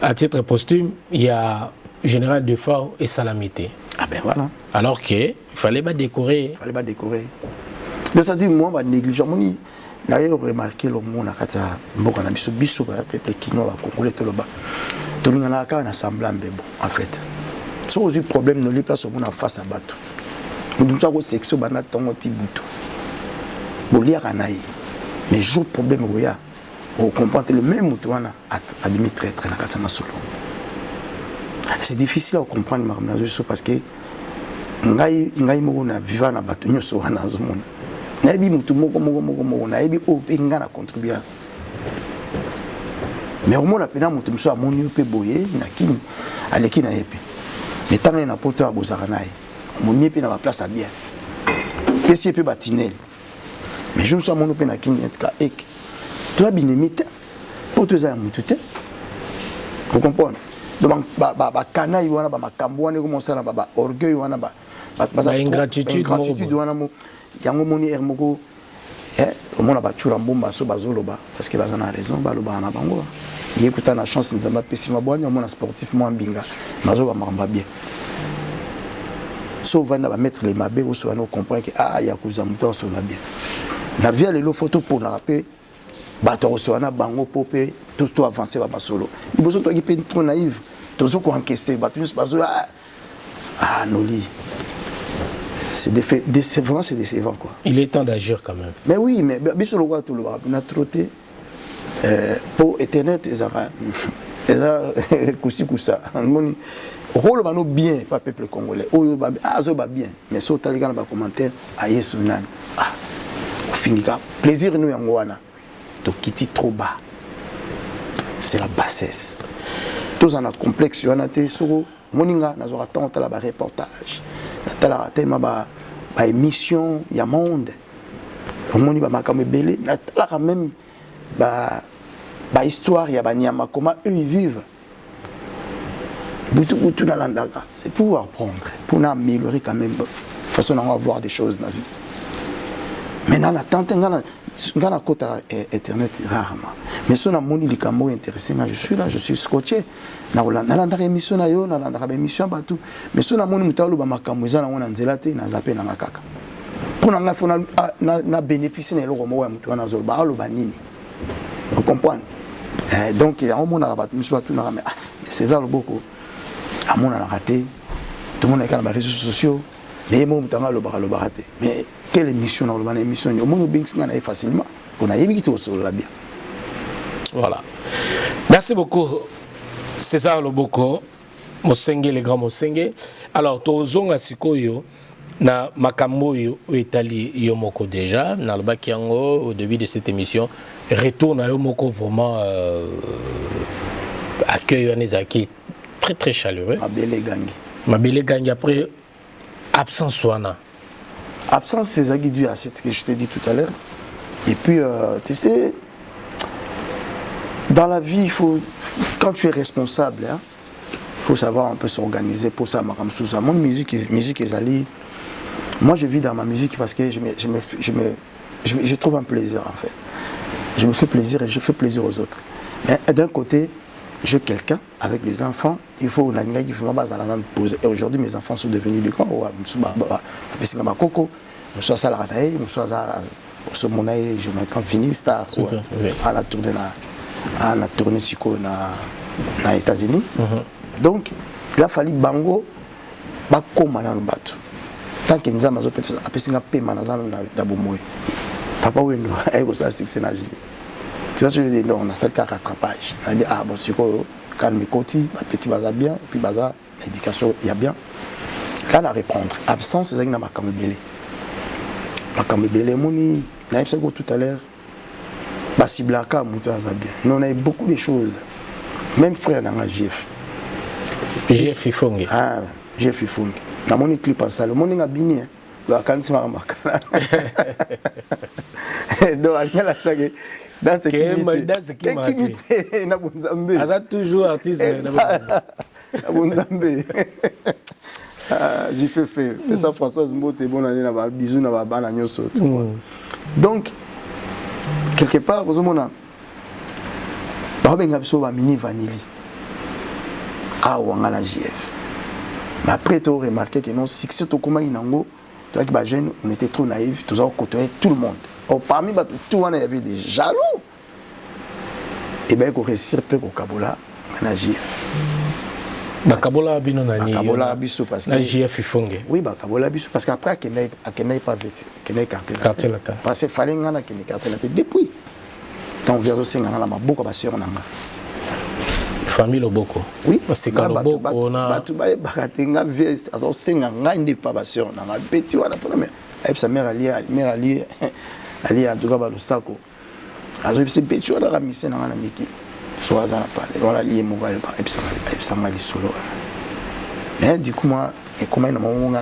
Speaker 3: à titre posthume, il y a Général Defort et Salamité.
Speaker 2: Ah ben voilà.
Speaker 3: Alors qu'il fallait pas décorer.
Speaker 2: Il fallait pas décorer. Donc, ça dit, moi, je néglige. D'ailleurs, remarqué le monde, on a mis ce bichot, peuple kinois, congolais, tout le bas. Tout le monde a un assemblant, en fait. Si on a un problème, nous les plaçons face à Batou. Nous avons une section qui est en Tiboutou. Mais le problème, on comprend le même Moutouana à Dimitri très dans Katana Solo. C'est difficile à comprendre parce que nous vivons dans Batou, nous sommes dans le monde. Nous avons contribué. mais au moins la pena moto mso amoni pe boye na kini aleki na yepe mais tant na poto abozaka naye moni pe na ba place à bien pesi pe batinel mais je me suis amoni pe na kini etka ek toi binemite poto za mutu te vous comprenez donc ba kana wana ba makambo wana ko mosala ba orgueil wana ba ingratitude wana mo yango moni ermoko au moins ba chura mbomba so bazoloba parce que bazana raison ba loba na bango il écoute na chance nzamba pesi mabwanya mo na sportif mo mbinga mazo ba mamba bien so va na ba mettre les mabe ou so na comprendre que ya kuza muto so la bien na via les photo pour na rappeler bato so na bango popé tout avancer ba solo il besoin toi qui peut trop naïve tout so ko encaisser bato juste bazo noli. C'est vraiment c'est décevant quoi.
Speaker 3: Il est temps d'agir quand même.
Speaker 2: Mais oui, mais biso lo tout le ba na trotté pour internet ezara kusa moni rôle ba no bien pas peuple congolais oyo ba azo ba bien mais so talika na ba commentaire ayesu nani au finira plaisir nous yango wana to kiti trop bas. C'est la bassesse. Tous en a complexe wana te soko moninga nazo attendre la reportage. Natala tellement ba émission ya monde omoni ba makambe belé natala même ba histoire ya banyama comment eux ils vivent butu na landaka c'est pour apprendre pour améliorer quand même façon on va voir des choses dans la vie maintenant la tante ngana kota internet rarement mais son amoni likambo intéressant je suis là je suis scotché na landaka émission na yo na landaka émission batu mais son amoni mutalo ba makambo ezana wana nzela te na zape na makaka pour na fona na bénéficier na loko mo ya mutu wana zo ba lo banini vous comprenez donc il y a un monde à battre monsieur tout na mais César Loboko à mon a raté tout le monde est dans les réseaux sociaux mais moi mutanga lo baraté mais quelle émission dans le émission au monde bings na facilement pour na yebi tout sur la bien.
Speaker 3: Voilà. Merci beaucoup César Loboko Mosenge le grand Mosenge. Alors tozonga sikoyo na makambo yo etali yo moko déjà na lobaki yango au début de cette émission retourne à yo moko vraiment accueil anezaki très très chaleureux Mabele Gangi après absence wana
Speaker 2: absence c'est ça qui dû à ce que je t'ai dit tout à l'heure et puis tu sais dans la vie il faut quand tu es responsable hein, il faut savoir un peu s'organiser pour ça makam sous mon musique ezali. Moi je vis dans ma musique parce que je trouve un plaisir en fait. Je me fais plaisir et je fais plaisir aux autres. Mais d'un côté, j'ai quelqu'un avec les enfants, il faut une amie qui fait ma base à la même pose. Et aujourd'hui mes enfants sont devenus des grands. Je suis je m'entends finir star à la tournée psycho aux États-Unis. Donc il a fallu bango bakoma na bato. Tant que nous avons un peu de papa wendo ayo ça succès na jini tu vois ce que je dis non on a ça rattrapage on a dit bon c'est quoi calme côté petit baza bien puis baza éducation il y a bien là la reprendre absence c'est ça qui n'a pas comme belé moni na yebisa ko tout à l'heure ba siblaka muto aza bien non on a beaucoup de choses même frère na GF
Speaker 3: Ifongi
Speaker 2: GF Ifongi na moni clip à ça le monde nga bini le kanisi makala donc il y a la chaque dans ce qui na bonzambe
Speaker 3: aza toujours artiste
Speaker 2: na bonzambe j'ai fait ça Françoise Mbote bonne année na ba bisous na ba bana nyoso donc quelque part ozomona ba benga biso ba mini vanille wanga na GF mais après tu as remarqué que non succès to comment inango toi qui ba jeune on était trop naïf tous on côtoyait tout le monde. Or, parmi tout le monde, il y avait des jaloux. Et bien, il faut réussir au Kabola, à la GF.
Speaker 3: À Kabola, il y a
Speaker 2: Kabola, parce que
Speaker 3: la GF Ifongi.
Speaker 2: Oui, Kabola, parce qu'après, il n'y a pas vite. Il y a quartier latin. Parce qu'il fallait qu'il y ait un quartier latin. Depuis, quand on vient aussi, il y a beaucoup de sœurs.
Speaker 3: Famille Loboko.
Speaker 2: Oui,
Speaker 3: parce que quand Loboko, on a.
Speaker 2: Sa mère Ali en tout cas le sako azo c'est petit on a ramisé na miki soit ça n'a pas voilà lié mon va et puis ça m'a dit solo mais du coup moi et comment il m'a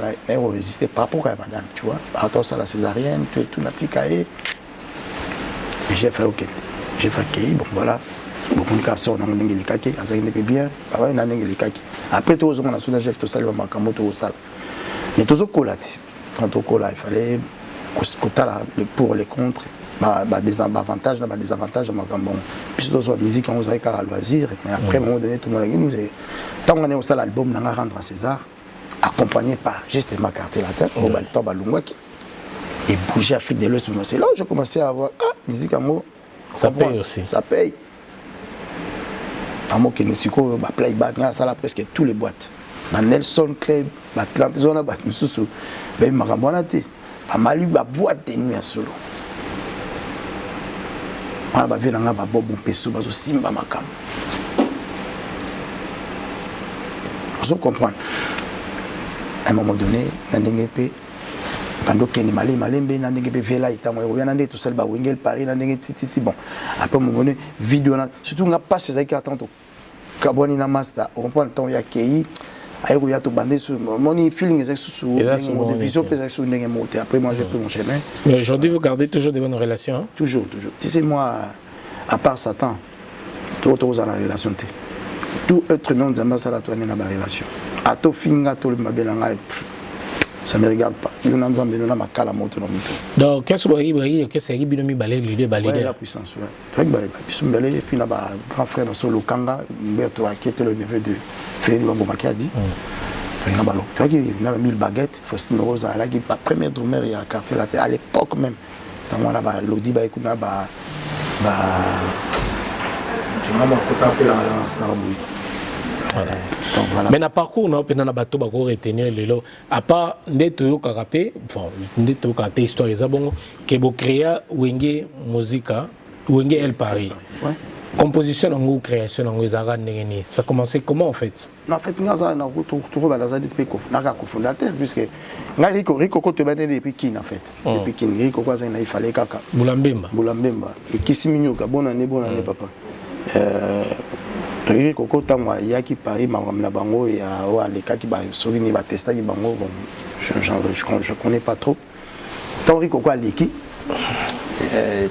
Speaker 2: résisté par rapport à madame tu vois par rapport à la césarienne tout natikae j'ai fait ok j'ai fait ok bon voilà beaucoup de cas sont dans les kaki ça n'était bien pas dans les kaki après tout on a sur la chef tout ça le makambo tout ça mais toujours colati quand on colla il fallait le pour les contre des avantages des avantages makambo puis dans la musique on faisait car loisir mais après à un moment donné tout le monde nous tant on est au salle album on a rendre à César accompagné par justement quartier latin au balton balungwaki et bouger Afrique de l'Ouest c'est là où j'ai commencé à avoir musique amour
Speaker 3: ça paye aussi
Speaker 2: ça paye amour qui ne siko playback ça là presque tous les boîtes Nelson Club Atlantis on a battu sous ben marabonati amalu ba boîte de nuit solo on va venir nga ba bobo peso bazo simba makam vous comprenez à un moment donné nandengepé pendant que malembe nandengepé vela itamo ya nande tout seul ba wingel Paris nandenge titi bon après un moment donné vidéo surtout nga pas ces qui attendent kaboni na master on prend le temps ya kei ayo ya to bandé sur mon feeling est sous de vision peut sur ndenge monter après moi j'ai pris mon chemin
Speaker 3: mais aujourd'hui vous gardez toujours de bonnes relations hein?
Speaker 2: toujours tu sais moi à part Satan tout dans la relation tout être humain nzamba sala to na ba relation ato finga to le mabelanga ça me regarde pas nous nzambe nous na makala moto na mutu
Speaker 3: donc qu'est-ce que c'est binomi balé l'idée balé
Speaker 2: la puissance ouais très balé puis balé et puis na ba grand frère na solo kanga Mberto qui était le neveu de Félix Wangoma qui a dit na ba lo tu vois qu'il na 1000 baguettes Faustine Rosa la qui la première drummer il y a quartier là à l'époque même dans on a ba lodi ba ikuna ba tu m'as montré appeler la Starboy.
Speaker 3: Voilà. Mais na parcours na pena na bato ba ko retenir lelo à part ndeto karapé bon ndeto karapé histoire ça bon que bo créa wenge musica wenge El Paris ouais. Composition ou création en ezara ndengeni ça commençait comment en fait
Speaker 2: en fait ngaza na retrouver ba lazadi pe ko na ka cofondateur puisque nga Rico ko te bane depuis kin en fait depuis kin Rico quoi ça il fallait kaka
Speaker 3: Bulambemba
Speaker 2: et Kisiminyoka bonne année papa Rico ko tangwa yaki Paris na bango ya wa leka ki ba solini ba testa ki bango bon je connais pas trop tant Rico ko leki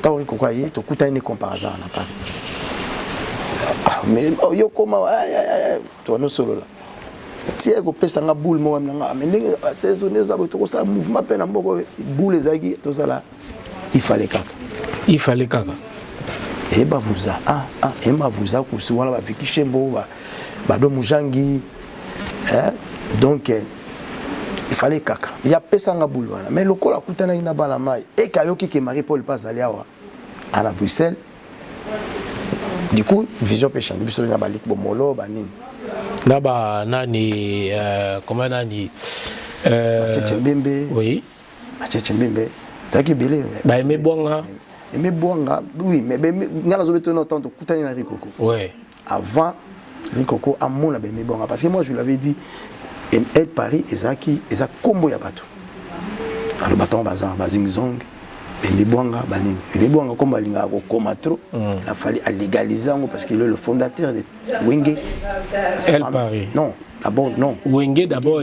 Speaker 2: tant Rico ko yi to kuta une comparaison na Paris mais yo koma to no solo là tie ko pesa nga boule mo nga mais ndenge saisonner za to ko sa mouvement pe na mboko boule ezaki to ça là il fallait kaka et bah vous a et bah vous a kusi wala ba viki shembo ba do mujangi donc il fallait kaka il y a pesa nga boule wana mais lokola kutana ina bala mai et kayoki ke Marie-Paul passe aller à la Bruxelles. Du coup, vision péchante. Du coup, il y a des bomolo, banine.
Speaker 3: Là-bas, nani, comment nani?
Speaker 2: Tchembembe.
Speaker 3: Oui.
Speaker 2: Tchembembe. T'as qui belé?
Speaker 3: Bah, aimé boanga.
Speaker 2: Aimé boanga. Oui, mais n'a pas besoin de temps de coutani na Rikoko.
Speaker 3: Oui.
Speaker 2: Avant, Rikoko a mon aimé boanga. Parce que moi, je l'avais dit, El Paris, Ezaki, Ezak combo ya bateau. Alors, bateau bazar, bazingzong. Les boanga banini les boanga comme balinga ko koma trop il a fallu légaliser parce qu'il est le fondateur de Wenge
Speaker 3: El Paris
Speaker 2: non d'abord non
Speaker 3: Wenge d'abord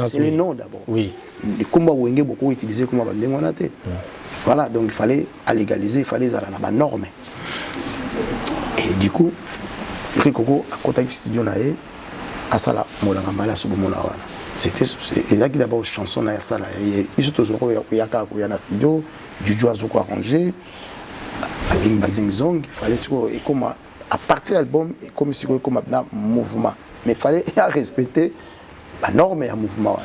Speaker 2: c'est le nom d'abord
Speaker 3: oui
Speaker 2: les combat Wenge beaucoup utilisé comme bandengwanate voilà donc il fallait légaliser il fallait aller dans la norme et du coup Rikoko a contacté studio nae à sala molanga mala subomona wana c'était exactement d'abord chanson na sala et surtout il y a na studio du joazo ko arrangé avec Bazingzong il fallait et comme à partir de l'album et comme comme un mouvement mais il fallait respecter la norme et le mouvement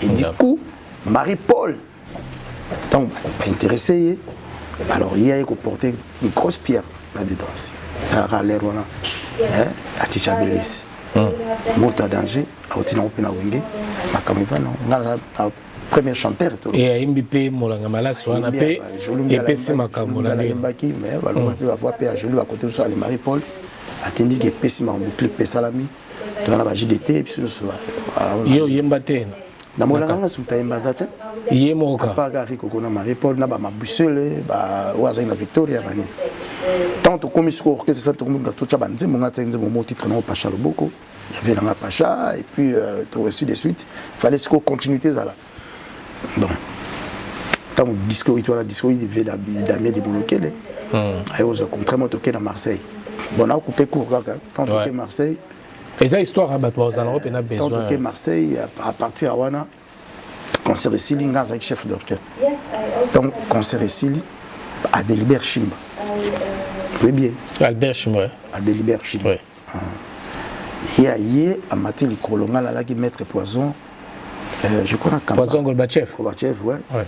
Speaker 2: et du coup Marie-Paul tant pas intéressé alors il y a porté une grosse pierre là dedans aussi ça a l'air voilà à Ticha Belis moto à danger à Otina Opina Wenge Makamiva non premier chanteur
Speaker 3: et MBP molanga malaso na pe et PC makambola
Speaker 2: na mbaki mais balongo pe avoir pe à joli à côté de ça les Marie-Paul attendi que PC mamboucle pe salami to na ba JDT et puis so
Speaker 3: yo yembate
Speaker 2: na molanga na suta embazate
Speaker 3: yemoka
Speaker 2: pas Rikoko na Marie-Paul na ba mabusele ba waza na Victoria bani tant comme ce orchestre ça tout le monde tout ça banzé mon atteindre mon titre non Pacha Loboko il y avait un Pacha et puis ainsi de suite fallait ce continuité ça là bon tant disco il devait la Damien de Bolokele et aux contrairement toqué dans Marseille bon on a coupé court tant toqué Marseille
Speaker 3: et ça histoire à battre aux Alpes a besoin
Speaker 2: tant toqué Marseille à partir à Wana concert ici Linga avec chef d'orchestre donc concert ici à Delibert Chimba. Oui bien.
Speaker 3: Albert Chimba.
Speaker 2: À Delibert Chimba.
Speaker 3: Oui.
Speaker 2: Et à Mathilde Kolonga là qui maître Poison. Je crois que
Speaker 3: Poison Gorbatchev.
Speaker 2: Gorbatchev ouais.
Speaker 3: Ouais.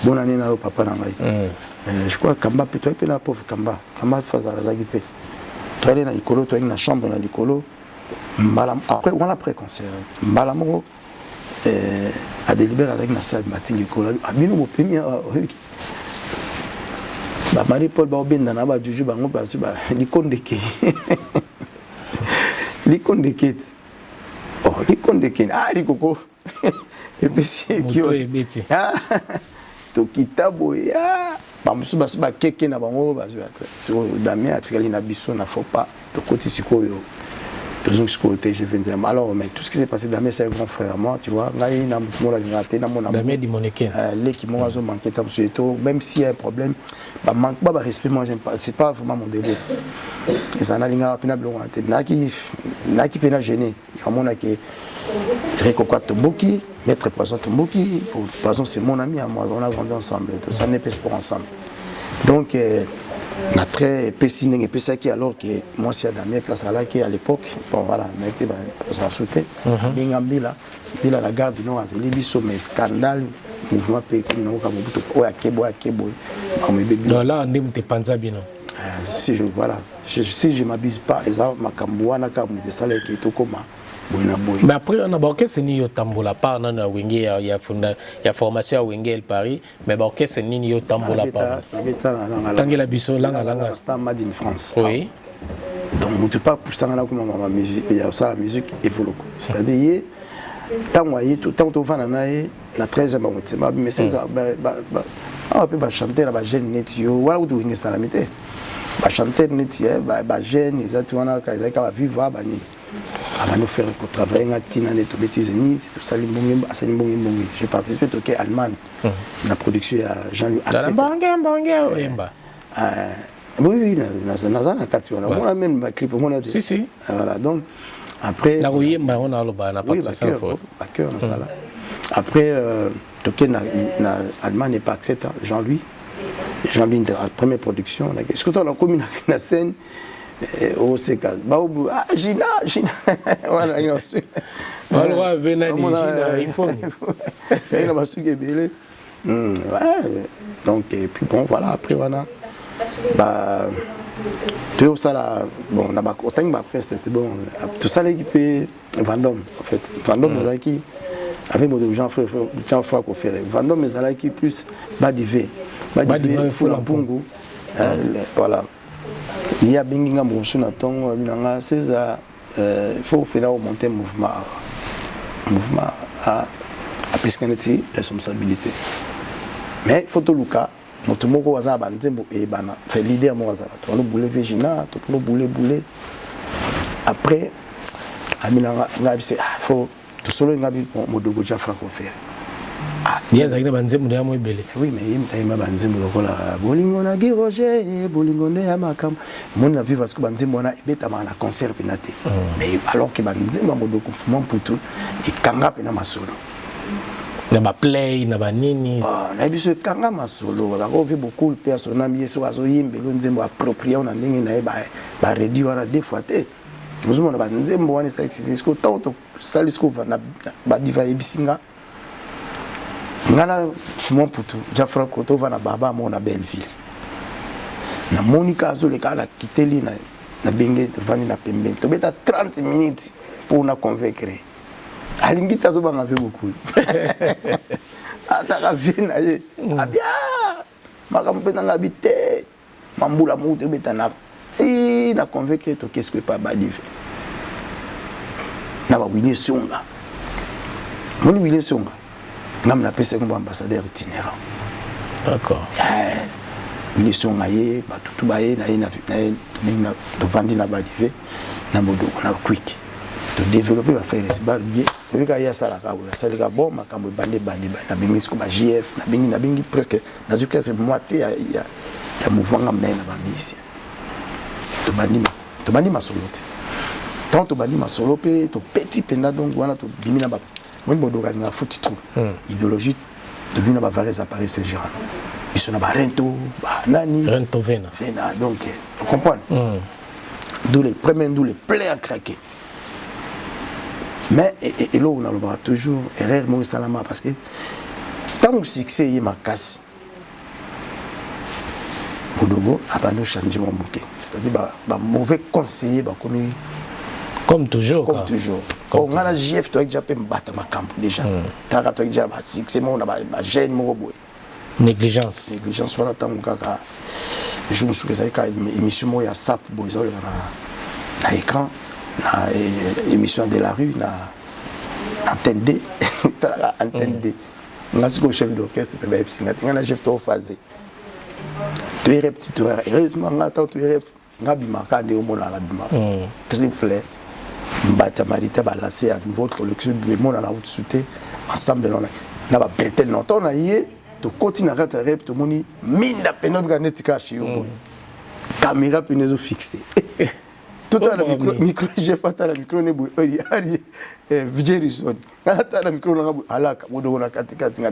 Speaker 2: Bonne année na papa na ngai. Je crois Kamba peut être la pauvre Kamba. Kamba faza la zagipe. Toi aller na Likolo, toi na chambre na Likolo. Malam après on après concert. Malamo à Delibert avec na salle Mathilde Kolonga. Abino mo premier Marie-Paul Baobenda na ba juju bango parce ba likondeke likondeke oh likondeke ah likoko et puis c'est qui ah to kitabo ya ba musu basi ba keke na bango ba so Damien atikali na biso na faut pas to côté sikoyo toujours ce côté je viens dire alors mais tout ce qui s'est passé Damien c'est un grand frère à moi tu vois ngai na mola ngate na mona
Speaker 3: Damien di moneke
Speaker 2: les qui m'ont manqué tam surtout même s'il y a un problème bah manque pas respect moi j'aime pas c'est pas vraiment mon délire et ça na linga pena blonga te naki pena gêné il y a que Rekokwa Tomboki maître Poison Tomboki Poison c'est mon ami à moi on a grandi ensemble tout ça n'est pas sport ensemble donc na très pessiné et ça qui alors que moi c'est Damien place à là qui à l'époque bon voilà mais ça sauté bingambila bila la garde non à libiso mais scandale mouvement pe comme na ka mobuto o akebo mais bébé
Speaker 3: là on est panza bino
Speaker 2: si je voilà si je m'abuse pas ça makambo na ka de salaire qui to koma boina boy
Speaker 3: mais après on a orchestre ni yo tambola pas na wenge ya funda ya formation à Wenge Paris mais orchestre ni yo tambola pas tangela biso langa
Speaker 2: star made in France
Speaker 3: oui
Speaker 2: donc on peut pas pousser na comme ma musique et ça la musique évolue c'est-à-dire tant moyen tout tant vana na 13e ba mais c'est ça on peut pas chanter la jeune netio voilà où Wenge salamité ba chanter netio ba jeune ils atuana ka va vivre ba ni avant nous faire travailler à Tina et tout bêtise ni tout ça les bons j'ai participé au Allemagne la production à Jean-Louis Axel oui na kationa on a même un clip on a
Speaker 3: si
Speaker 2: voilà donc après
Speaker 3: na oyemba on a le ba na pas ça
Speaker 2: à cœur na ça là après toqué na Allemagne pas accepté Jean-Louis la première production est-ce que tu as commis na scène au CK baobu ah Gina voilà il
Speaker 3: voilà venez Gina il faut
Speaker 2: il va se guérir donc et puis bon voilà après voilà bah tout ça là bon on a pas autant bah après c'était bon tout ça l'équipe Vendôme en fait Vendôme Zaki avec mon Jean-François Kofere Vendôme Zaki plus Badivé Fulampungu voilà il y a Benginga Moussou Naton, c'est ça. Il faut faire monter mouvement à Pescanetti, responsabilité. Mais il faut tout le cas. Notre mot au hasard, et bana fait leader au hasard. On a boulé Végina, on a boulé. Après, il faut tout seul Modogo Jafranco faire.
Speaker 3: Yes, I never nzemu de amoy belé.
Speaker 2: Oui, mais il m'a dit banzemu lokola bolingo na gi Roger, bolingo ne amakam. Mon na vivre parce que banzemu na ibeta ma na concert penate. Mais alors que banzemu modoko fumant putu et kanga pena masolo.
Speaker 3: Na ba play na ba nini.
Speaker 2: Ah, na biso kanga masolo. Ba ko vi beaucoup de personnes mi yeso azo yimbe lo nzemu approprié on ndenge na ba ready wana deux fois te. Nous on banzemu wana ça existe ko tant salisko va ba diva ebisinga. Ngana fumon putu Jafra Koto va na baba mona Belleville na Monica Azole kana kiteli na benge vani na pembe to beta 30 minutes pour na convaincre alingita zo banga ve beaucoup ata ka vina ye abia makampe na ngabite mambula mu te beta na ti na convaincre to qu'est-ce que pas badive na ba wini songa mon wini songa. Nous avons appelé ça comme ambassadeur itinérant.
Speaker 3: D'accord.
Speaker 2: Ils sont aillés, tout baillé, de vendre na badivé, na modo, on a quick. De développer, va faire les vu qu'il y a ça là, ça les gars bon, ma cambo bandé, na bingi comme JF, na bingi presque, na zuka c'est moitié, il y a mouvement comme na bandi ici. To bandi ma solo. Tant to bandi ma solo pe, to petit penda donc voilà to bimina ba. Moi modo ga na foot trou. Idéologie de bimina ba variés appareils Saint-Gérard. Ils sont là Rento, Nani.
Speaker 3: Rento Vena.
Speaker 2: Donc, vous comprenez? D'où les premiers, d'où les plaies à craquer. Mais, et là, on a toujours erreur, Maurice Salama, parce que tant que le succès est ma casse, Modogo a pas changé mon bouquet. C'est-à-dire, mauvais conseiller,
Speaker 3: comme toujours.
Speaker 2: Comme toujours. Quand on a la GF, tu as déjà fait me battre ma camp déjà. Tu as déjà fait succès, on a gêne, mon robot.
Speaker 3: Négligence.
Speaker 2: Négligence, voilà, tant que je me souviens que l'émission est à SAP, na écran, na émission de la rue, na antenne D, antenne D. On a ce chef d'orchestre, mais on a chef de phase. Tu es heureusement, tu es quand on a la triple, Mbata Marita balasé à nouveau collection de monde à la haute sauté ensemble on a pété longtemps on a yé to continue à rep to moni mine la pénoble ganetika chez eux caméra penezo fixé tout à la micro j'ai fait à la micro ne bou ari Vigerison à la micro na bu alaka modo na katika tinga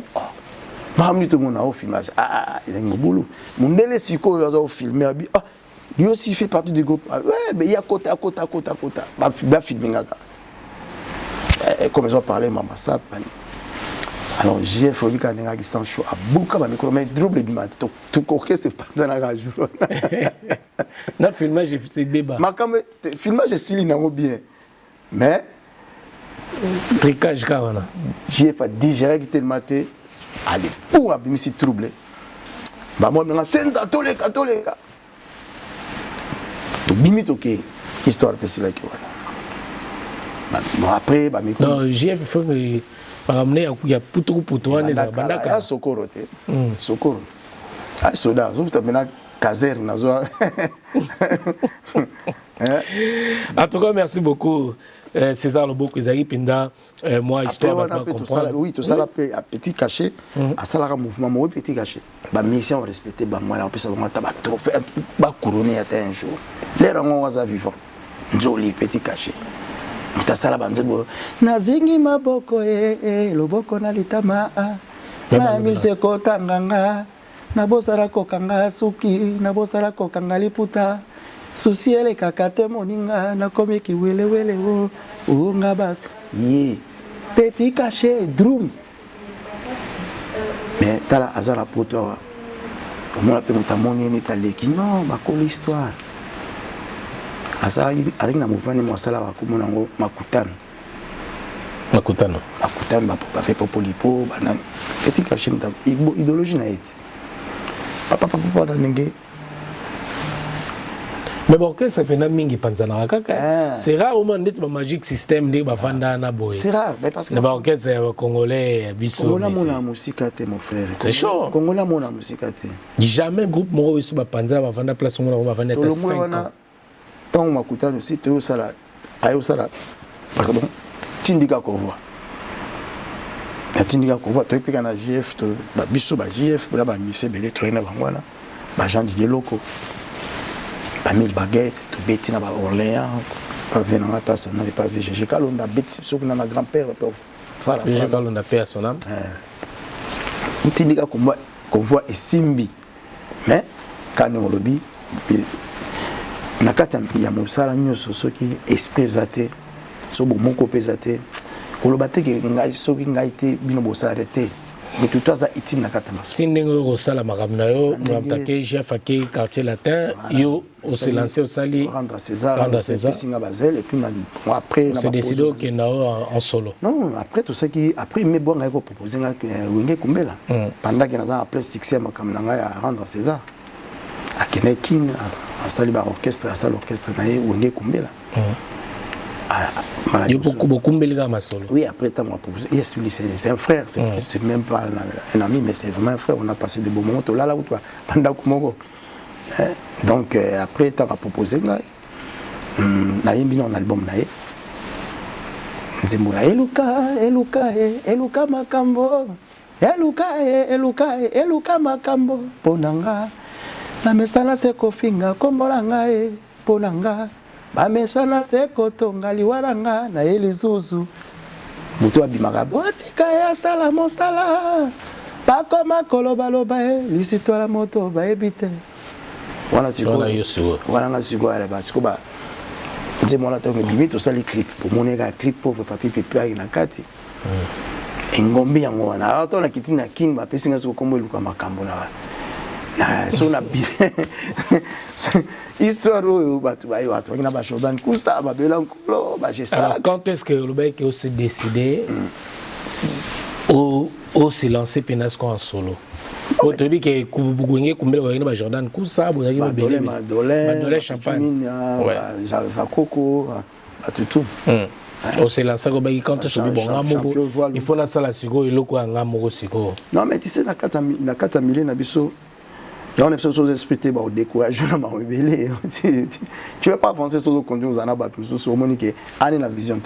Speaker 2: Mahamni tout le monde a au filmage. Il y a un boulot. Mon délai siko il a au filmer abi. Lui aussi fait partie du groupe. Ouais, mais il y a côté. Bah filmer gaga. Comme ils ont parlé maman ça pani. Alors j'ai fait lui quand il s'en chaud à bouka ma micro mais double bimant. Tout coquet c'est pas dans la radio.
Speaker 3: Na filmage c'est débat.
Speaker 2: Ma quand filmage c'est li nango bien. Mais
Speaker 3: tricage quand
Speaker 2: j'ai fait digérer qui tellement maté. Allez, pour abîmer si troublé. Bah moi maintenant c'est catholique. To bimit ok histoire parce que voilà. Bon après bah micro.
Speaker 3: Non, j'ai fait me ramener il y a puto les
Speaker 2: bandaka. Sokoro te. Sokoro. Ah soda, vous t'as maintenant caserne nazo.
Speaker 3: En tout cas, merci beaucoup. César Loboko Ezali Pinda, moi, histoire
Speaker 2: maintenant comprendre. Oui, tout ça, à petit cachet, à ça, le mouvement, moi, petit cachet. Ma mission, respecter, moi, on peut savoir, tu vas trophée, tu vas couronner un jour. Les rangs, on va vivre. Joli, petit cachet. Tu as ça, la bande, Nazingi Maboko, Loboko Nalitama, Namise Kotanganga, Nabosara Kokanga Suki, Nabosara Kokanga Liputa. Souciel kakate moninga na komi ki wele o ngabas ye petit caché drum mais tala azara poto on l'appelle montamoni ni taleki non ba ko l'histoire azara avec na mouvement mo sala wa ko monango makutano ba fait popolipo banan petit caché mta idéologie na eti papa na nenge.
Speaker 3: Mais bon, qu'est-ce que c'est mingi panzana kaka? C'est rare au monde d'être magic système de bavanda na boy.
Speaker 2: C'est rare, mais parce que.
Speaker 3: Mais bon, qu'est-ce que c'est congolais biso?
Speaker 2: Congolais mon musique mon frère.
Speaker 3: C'est chaud.
Speaker 2: Congolais mon musique
Speaker 3: jamais groupe moro biso bapanza bavanda place mona bavanda ta 5 ans.
Speaker 2: Tant makutano si te osala ayo sala. Pardon. Tindika Convoi. La Tindika Convoi to pika na GF to ba biso ba GF pour la ba mise belé to na bangwana. Ba gens di loko. Pas 1000 baguettes, tout bêtis dans Orléans, pas venant à personne, n'avait pas vu. J'ai calé on a bêtis sur mon grand-père pour faire la.
Speaker 3: J'ai calé on a paix à son âme.
Speaker 2: On dit qu'on voit et Simbi, mais quand on le dit, on a quatre il y a mon salaire sur qui esprit zaté, sur mon copé zaté, on le battait que on a sur qui a été bien beau s'arrêter. Mais tout ça est na katama.
Speaker 3: Si n'engo sala magamna yo, n'attaquer chef à qui quartier latin, yo on s'est lancé au sali
Speaker 2: rendre César, Singa Basel et puis après
Speaker 3: on s'est décidé qu'il n'a en solo.
Speaker 2: Non, après tout ça qui après mais bon on a proposé Wenge Kumbela pendant qu'il a appelé succès makamna à rendre César. À Kenekin à sali ba orchestre à salle orchestre na Wenge Kumbela. Oui, après, tu m'as proposé. Yes, lui, c'est un frère, c'est même pas un ami, mais c'est vraiment un frère. On a passé de bons moments. Là où toi, pendant que donc, après, tu m'as proposé. Naïm bien un album naïm. Nzembo Eluka makambo. Eluka makambo. Ponanga. Na mesana se kofinga kombolanga ponanga. Ba mesana se kotonga liwaranga na elizuzu. Mutu abimaka botika ya sala mosala. Ba koma koloba loba lisito la moto ba ebite. Wana siko. Wana siko ala ba siko ba. Nze mwana to ngibimi to sali clip pour moneka clip pauvre papi pepe na kati. Engombi yango wana. Alors to na kitina king ba pesinga siko kombo luka makambo na. Na so na bi. Histoire oyo batu ba yo watu ngina ba Jordan Kusa ba bela nkolo ba je ça.
Speaker 3: Alors quand est-ce que le mec s'est décidé au se lancer penasco en solo? Pour te dire que Kubuguenge Kumbele ba Jordan Kusa ba Madolé champagne.
Speaker 2: Ouais. Zakoko atutu.
Speaker 3: On s'est lancé quand tu es bon il faut na sala sigo eloko anga moko sigo.
Speaker 2: Non mais tu sais na kata mille na biso. Il y a une personne qui expliqué au décourage, je ne tu veux pas avancer sur le contenu aux anabats, sur le monique, aller la vision.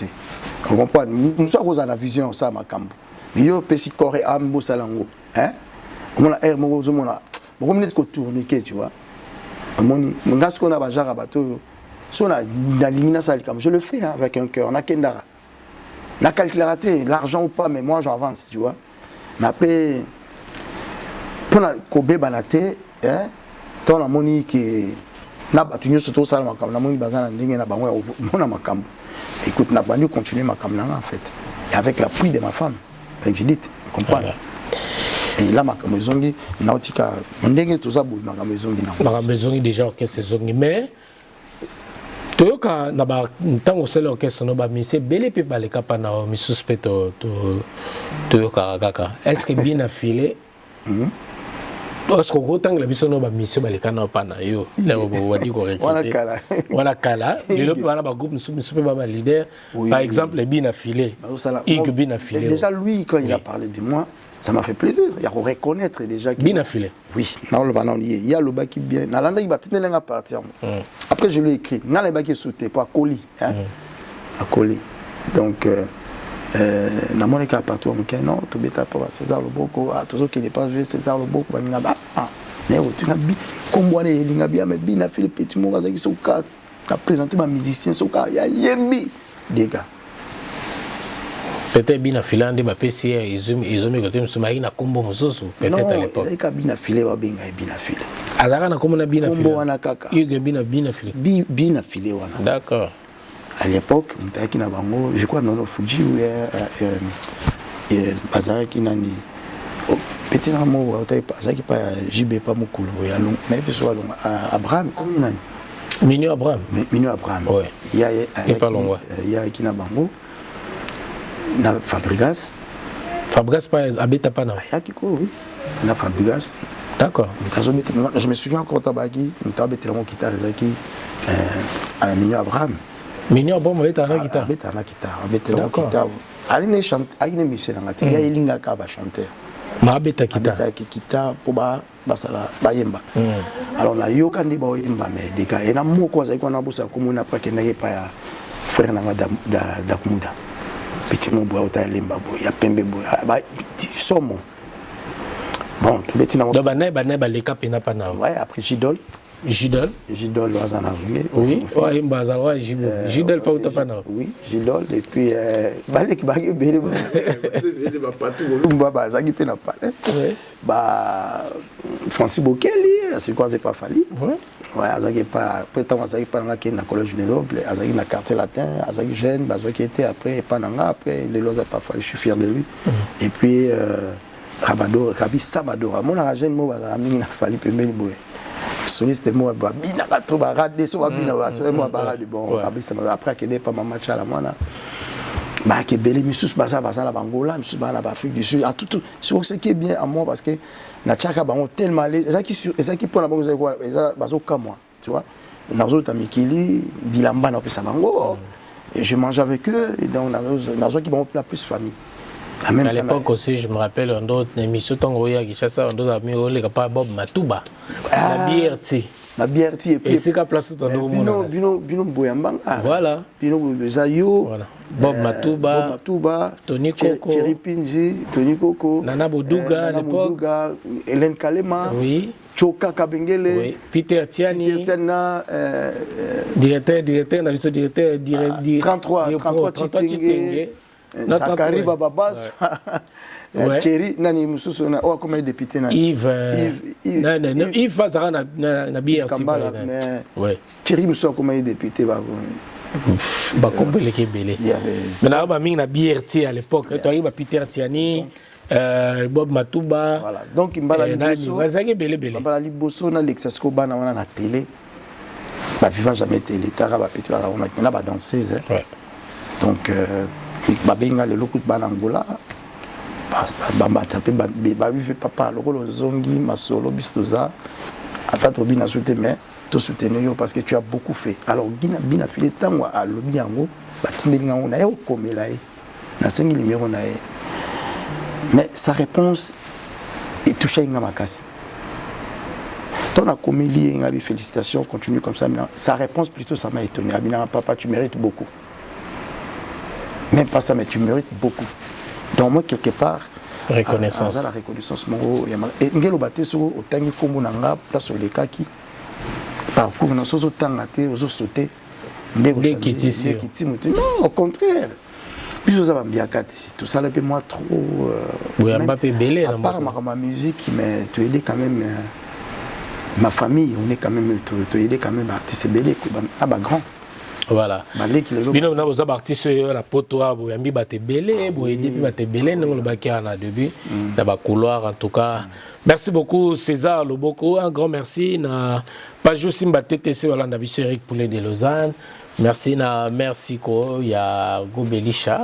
Speaker 2: Vous comprenez? Nous sommes la vision, ça m'a cambo. Mais yo pesi coré ambo salango, hein? On a air mo zo mona. Bon comme ko tourniquer, tu vois. Moni, ngas ko na ba jara bato. So na limina ça comme je le fais hein, avec un cœur, on a kendara. La calculatrice, l'argent ou pas, mais moi j'avance, tu vois. Mais après pour la kobe banate dans la moni qui n'a pas tenu surtout ça la moni bazana ndenge na bango mona makambo. Écoute, n'a pas dû continuer ma camna en fait. Et avec l'appui de ma femme, avec Judith, comprends. Et là ma kamezongi nautika ndenge tout ça boule ma kamezongi na. Ma
Speaker 3: kamezongi déjà orchestre zongi mais toyoka na ba ntango sele orchestre no ba mise belé pe ba le kapa na mi suspeto toyoka kaka. Est-ce que bien affilé? Parce que autant que la mission no ba mission ba le kana pa na yo là on va dire correct wana kala le lopi wana ba groupe nous ba leader par exemple bien affilé il que bien affilé
Speaker 2: déjà lui quand il a parlé de moi ça m'a fait plaisir il y a reconnaître déjà
Speaker 3: bien affilé
Speaker 2: oui na le banan il y a le baki bien na landa il va tenir lenga partir après je lui ai écrit na le baki sauté pas colis hein à colis donc na monika partout on non to beta pour César Loboko à tous qui n'est pas joué César Loboko ba ninga ba mais tu na bi kombo ne linga bien mais bien Philippe Petit Moraza qui soka a présenté ma musicien soka ya yembi des gars
Speaker 3: peut-être bien filande ba PCR ils ont côté msuma na kombo mososo peut-être à l'époque
Speaker 2: non c'est bien filé ba benga bien filé
Speaker 3: azaka na kombo na bien filé
Speaker 2: kombo wana kaka
Speaker 3: il bien filé
Speaker 2: bien filé wana
Speaker 3: d'accord.
Speaker 2: À l'époque, je crois non Fuji ou Bazaraki nani petit amour Bazaraki pas JB pas mukulu ya long mais puis soit long Abraham comme nani
Speaker 3: Minio Abraham
Speaker 2: ouais il y a
Speaker 3: pas long
Speaker 2: il y a qui na bango na Fabregas
Speaker 3: pas habita pas na
Speaker 2: ya kiko oui na Fabregas
Speaker 3: d'accord
Speaker 2: je me souviens encore tabaki nous tabeti la mon guitare zaki à Minio Abraham
Speaker 3: Minio bon avec ta guitare.
Speaker 2: Avec la guitare. Aline chante, aline mise na ngati. Ya ilinga ka ba chanteur.
Speaker 3: Ma beta guitare.
Speaker 2: Beta guitare pour ba basala ba yemba. Alors na yo kandi ba yemba mais des gars ena moko za ko na busa ko mona pa ke na yepa ya frère na da kumuda. Petit mo boa uta lemba bo ya pembe bo ba somo. Bon, tu beti na mo.
Speaker 3: Do ba le cap na pa na.
Speaker 2: Ouais, après Gidol wazana
Speaker 3: oui ouais mbazalwa Gidol pas utapana
Speaker 2: oui Gidol et puis balek bagi bele ba patu lumba ba zaki pe na palais ba Francis Bokeli c'est quoi c'est pas fali ouais azaki pas après temps azaki pas na ki na collège de Noble azaki na quartier latin azaki jeune bazo qui était après pananga après les lois pas fali je suis fier de lui et puis Rabado Rabi Samadora mon jeune mo ba mingi na fali pe mbeli boye soliste moi ba bina ka to ba rade so ba bina ba so moi ba rade bon après que des pas ma match à la mona ba ke beli misus ba ça la bangola misus ba na ba Afrique du Sud en tout ce qui est bien à moi parce que na chaka bango tellement ça qui pour la bango ça ba zo ka moi tu vois na zo ta mikili bilamba na pesa bango Et je mange avec eux, et donc dans qui m'ont la plus famille.
Speaker 3: À l'époque aussi, je me rappelle, on doit émission Tongoya qui chasse, on doit amener les gars Bob Matuba, la BRT.
Speaker 2: La BRT et puis
Speaker 3: c'est qu'à place tout en
Speaker 2: Bino Boyambang.
Speaker 3: Voilà.
Speaker 2: Bino Zayo.
Speaker 3: Voilà. Bob Matuba, Tony Koko,
Speaker 2: Thierry Pinji, Tony Koko,
Speaker 3: Nana Boduga à l'époque,
Speaker 2: Hélène Kalema,
Speaker 3: oui.
Speaker 2: Choka Kabengele,
Speaker 3: oui. Peter Tiani, directeur, on a vu ce directeur,
Speaker 2: 33 Chitenge, Sakari Bababas, Thierry, Nani Moussouna, ou comme député
Speaker 3: Yves Bazara na BRT.
Speaker 2: Thierry Moussa comme député.
Speaker 3: Bakombo les Kébélé. Mais là, on a BRT à l'époque. Tu as Peter Tiani, Bob Matuba.
Speaker 2: Voilà. Donc, il m'a dit Bosso na l'exasco bana on a la télé. Bah vivant jamais télé. Tara ba petit ba on a ba danseuse. Donc babenga le lokuta bana Angola. Bamba tapé ba vivre papa le rôle zongi masolo bistoza. Atata bina souté mais te soutenir parce que tu as beaucoup fait. Alors, Bina filé tant à l'obiango, on a eu comme là, na 5 numéros na. Mais sa réponse est touchée à Makasi. Ton a comélie, félicitations, continue comme ça. Sa réponse plutôt ça m'a étonné. Abina papa, tu mérites beaucoup. Même pas ça, mais tu mérites beaucoup. Donc moi quelque part.
Speaker 3: Reconnaissance.
Speaker 2: La reconnaissance moro. Et ngelo bateso au tangi kombo nanga place sur les kaki. Parcours dans ce temps aux sauter non au contraire plus aux ambiakati tout ça là moi trop
Speaker 3: Mbappé belé
Speaker 2: à part ma musique mais tu aider quand même ma famille on est quand même tu aider quand même artiste belé grand
Speaker 3: voilà bino na boza artiste la poto abo yambi baté belé bo aider puis baté belé non le bakia na début dans ba couloir en tout cas. Merci beaucoup César Loboko, un grand merci na Pajou Simba TTC Walanda Biso Eric Poulet de Lausanne. Merci na merci ko ya Gobelisha,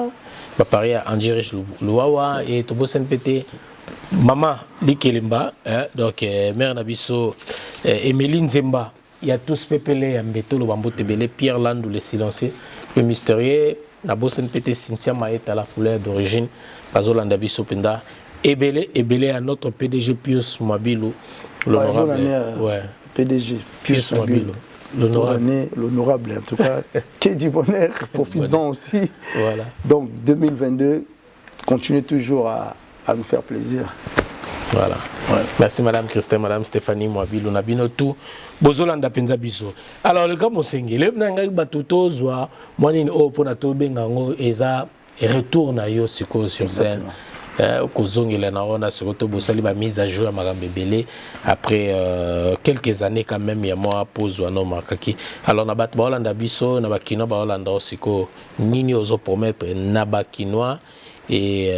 Speaker 3: ba pari à Andirich Luawa et Tobo Senpete Maman Likelemba donc mère Nabiso Emeline Zemba, il y a tous pepele Mbeto le Bambo Tebele Pierre Landou le silencieux, le mystérieux Nabo Senpete Cynthia Maeta la couleur d'origine Bazolanda Biso Penda. Ebele à notre PDG Pius Mabilou, l'honorable. Ouais.
Speaker 2: PDG Pius Mabilou. L'honorable, en tout cas. Que du bonheur, profites-en aussi.
Speaker 3: Voilà.
Speaker 2: Donc 2022, continuez toujours à nous faire plaisir.
Speaker 3: Voilà. Ouais. Merci Madame Christine, Madame Stéphanie Mabilou, Nabino tout. Bozolanda Penza Biso. Alors le gars Mosengé, le Nanga Batuto Zoa, Moine Oponato Bengango, Eza, retourne à Yo sur scène. Kozongela na ona surtout bosali ba mise à jour à Magambe Belé après quelques années quand même il y a moi pose wana makaki alors na bat ba Holanda biso na ba kino ba Holanda osiko nini ozo promettre na ba kinois et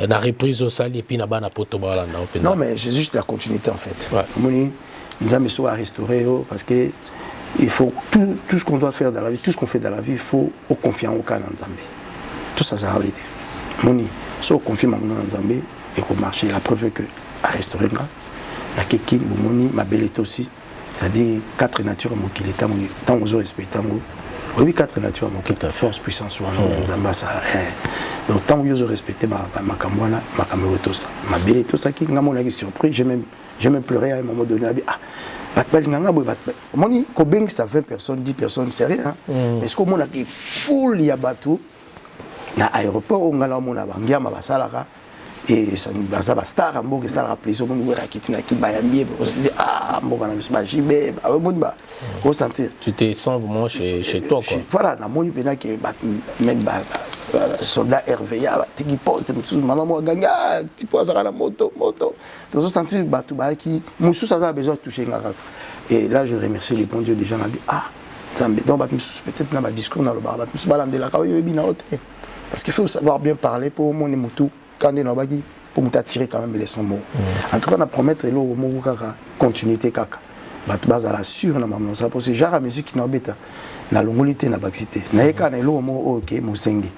Speaker 3: la reprise au sali et puis na ba na poto ba Holanda open.
Speaker 2: Non mais c'est juste la continuité en fait. Moni nzambe so à restaurer parce que il faut tout ce qu'on doit faire dans la vie, tout ce qu'on fait dans la vie, il faut au confiant au Kana Nzambe. Tout ça c'est la réalité. Moni so confirme mon Zambé et qu'on marche la preuve que à restaurer là la keki moni ma belle est aussi c'est-à-dire 4 natures mon qu'il est tant aux respectant oui 4 natures mon qui force puissance ou Nzamba ça donc tant aux respecter ma kamwana ma kamero tout ça ma belle est tout ça qui n'a mon surpris j'ai même pleuré à un moment donné moni ko beng ça 20 personnes 10 personnes c'est rien mais ce que mon a qui full ya bateau na aéroport on ngala mona bangiama basalaka et ça nous baza ba star mboka sala plaisir mon wera kitina ki bayambi on se dit ah mboka na ba jibe ba ba au sentir
Speaker 3: tu te sens vraiment chez toi quoi
Speaker 2: voilà na moni pena que même ba soldat RVA tiki poste musu maman mo ganga tipo azaka na moto donc on sentir ba tout ba qui musu ça a besoin de toucher ngaka et là je remercie les bons dieux des gens là Zambé donc peut-être na ba discours na lo ba musu balandela ka yo bina hôtel. Parce qu'il faut savoir bien parler pour mon émoutou, quand on est pour nous attirer quand même les sons mots. En tout cas, on a promettre l'eau au mot kaka, continuité kaka. Bah, tu vas à la sûre, na ça parce que genre la musique qui n'a pas na longolité na baxité. Na yeka na l'eau au mot ok, mosengi.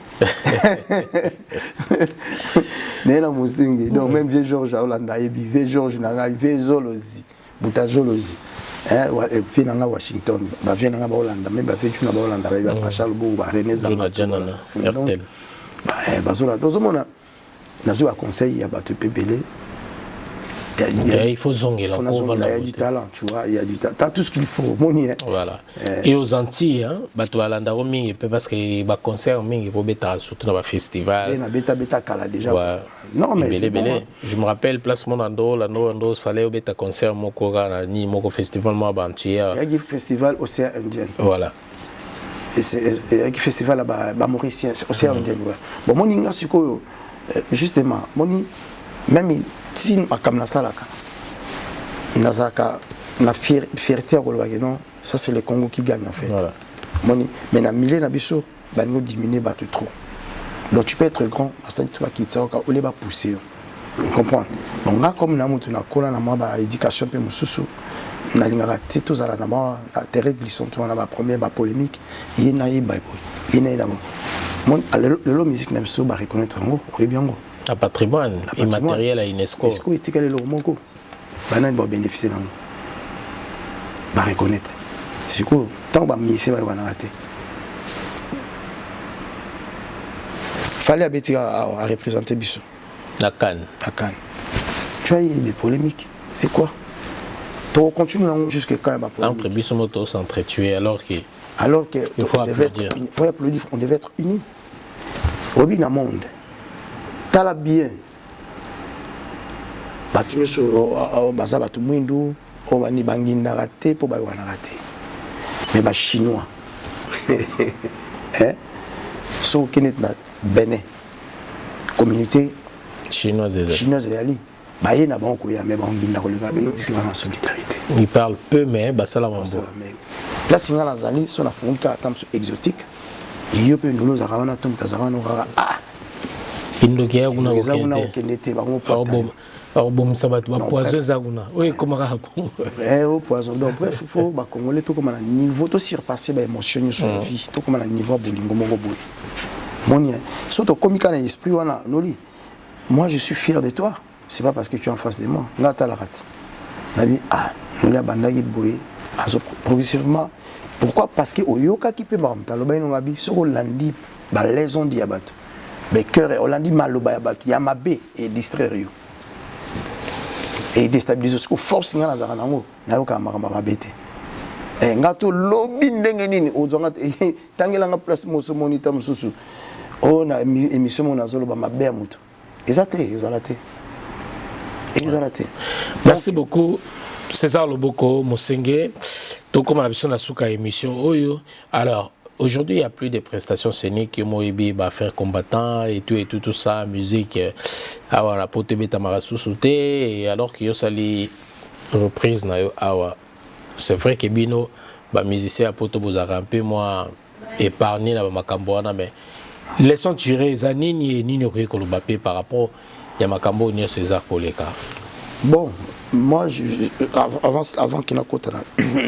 Speaker 2: Néna mosengi. Donc même vieux Georges Holanda, vieux Georges Naga, vieux Zolozi, Buta Zolozi. fait dans Washington, bah vient dans Hollande, même bah fait dans Hollande, bah Pachal Bou, bah René Zama,
Speaker 3: RTL.
Speaker 2: Bah zola, dans ce moment, dans ce conseil, il y a battu Pépélé.
Speaker 3: Il faut zonger là.
Speaker 2: Il y a du talent, tu vois, il y a du talent. Tu as tout ce qu'il faut, moni.
Speaker 3: Voilà. Et aux Antilles, Bato Alanda Roming, parce que les concerts, ils vont surtout dans le festival.
Speaker 2: Il y a bêta Kala déjà.
Speaker 3: Non, mais c'est bon. Je me rappelle, place Monando, il fallait un concert, ni mon festival, moi,
Speaker 2: il y a un festival Océan Indien.
Speaker 3: Voilà.
Speaker 2: Il y a un festival là-bas, Mauricien, Océan Indien. Bon, moni, justement, moni, même si comme la salaka nazaka na fierté non, ça c'est le Congo qui gagne en fait. Voilà. Mais na milliers na biso ba nous diminuer ba trop. Donc tu peux être grand, ça tu vas quitter ça ou les ba pousser. Tu comprends? Donc là comme na mutu na kola na moi ba éducation pe mususu na lingaka tous ala na moi la terre glissant tu na ba première ba polémique et na yi ba boy. Et na là mon le musique na biso ba reconnaître ngo, oui bien ngo.
Speaker 3: Un patrimoine immatériel à UNESCO.
Speaker 2: UNESCO est égalé le Mongo. Banan va bénéficier d'un. Va reconnaître. C'est quoi? Tant que ministère va rater. Fallait habiter à représenter Bissau.
Speaker 3: À Cannes.
Speaker 2: À Cannes. Tu as eu des polémiques. C'est quoi? Tu continues jusqu'à quand même.
Speaker 3: Entre Bissau Moto s'entretuer alors que.
Speaker 2: Il faut applaudir. Il faut applaudir. On devait être unis. Au bout d'un monde. Tala bien. Batu so baza batu mwindu o bani banginda raté pour ba wana raté. Mais ba chinois. So kenet na Bénin. Communauté
Speaker 3: chinoise
Speaker 2: ali. Ba yena ba ko ya mais ba nginda ko leka bino puisque ba solidarité.
Speaker 3: Ils parlent peu mais ba sala mambo.
Speaker 2: Là singa na zali so na funka tamso exotique. Iyo pe nulo za kawana tum tazarano rara.
Speaker 3: Indokia kuna okende bom sabat ba poison zaguna oui comment raconte
Speaker 2: au poison donc bref il faut ba congolais tout comme un niveau to surpasser ba émotion sur la vie tout comme un niveau bolingo mongo boy monia surtout comme quand l'esprit wana noli moi je suis fier de toi c'est pas parce que tu es en face de moi ngata la rat nabi noli abandaki boy azo progressivement pourquoi parce que oyoka ki pe ba mtaloba ino ngabi soko landi ba leson diabato. Mais cœur, on l'a dit maloba yabatu, yamabe et distraire you. Et déstabiliser ce que force ngana za nango, na yoka marama bete. Et ngato lobby ndenge nini ozonga tangela nga place moso monitor mususu. On a émission mon azolo ba mabe ya mutu. Ezate.
Speaker 3: Merci beaucoup César Loboko Mosenge. Donc comme on a besoin de souka émission oyo. Alors aujourd'hui, il n'y a plus de prestations scéniques, Moïbi va faire combattant et tout ça, musique. Alors, la pote Tamara sous-sauté, et alors qu'il y a sali reprise, c'est vrai que Bino, musicien à Poto Bozara, un peu moins épargné dans Makamboana, mais laissons tirer Zanini et Nino Kolobapé par rapport à Makambo et César Koleka.
Speaker 2: Bon, moi, avant qu'il ait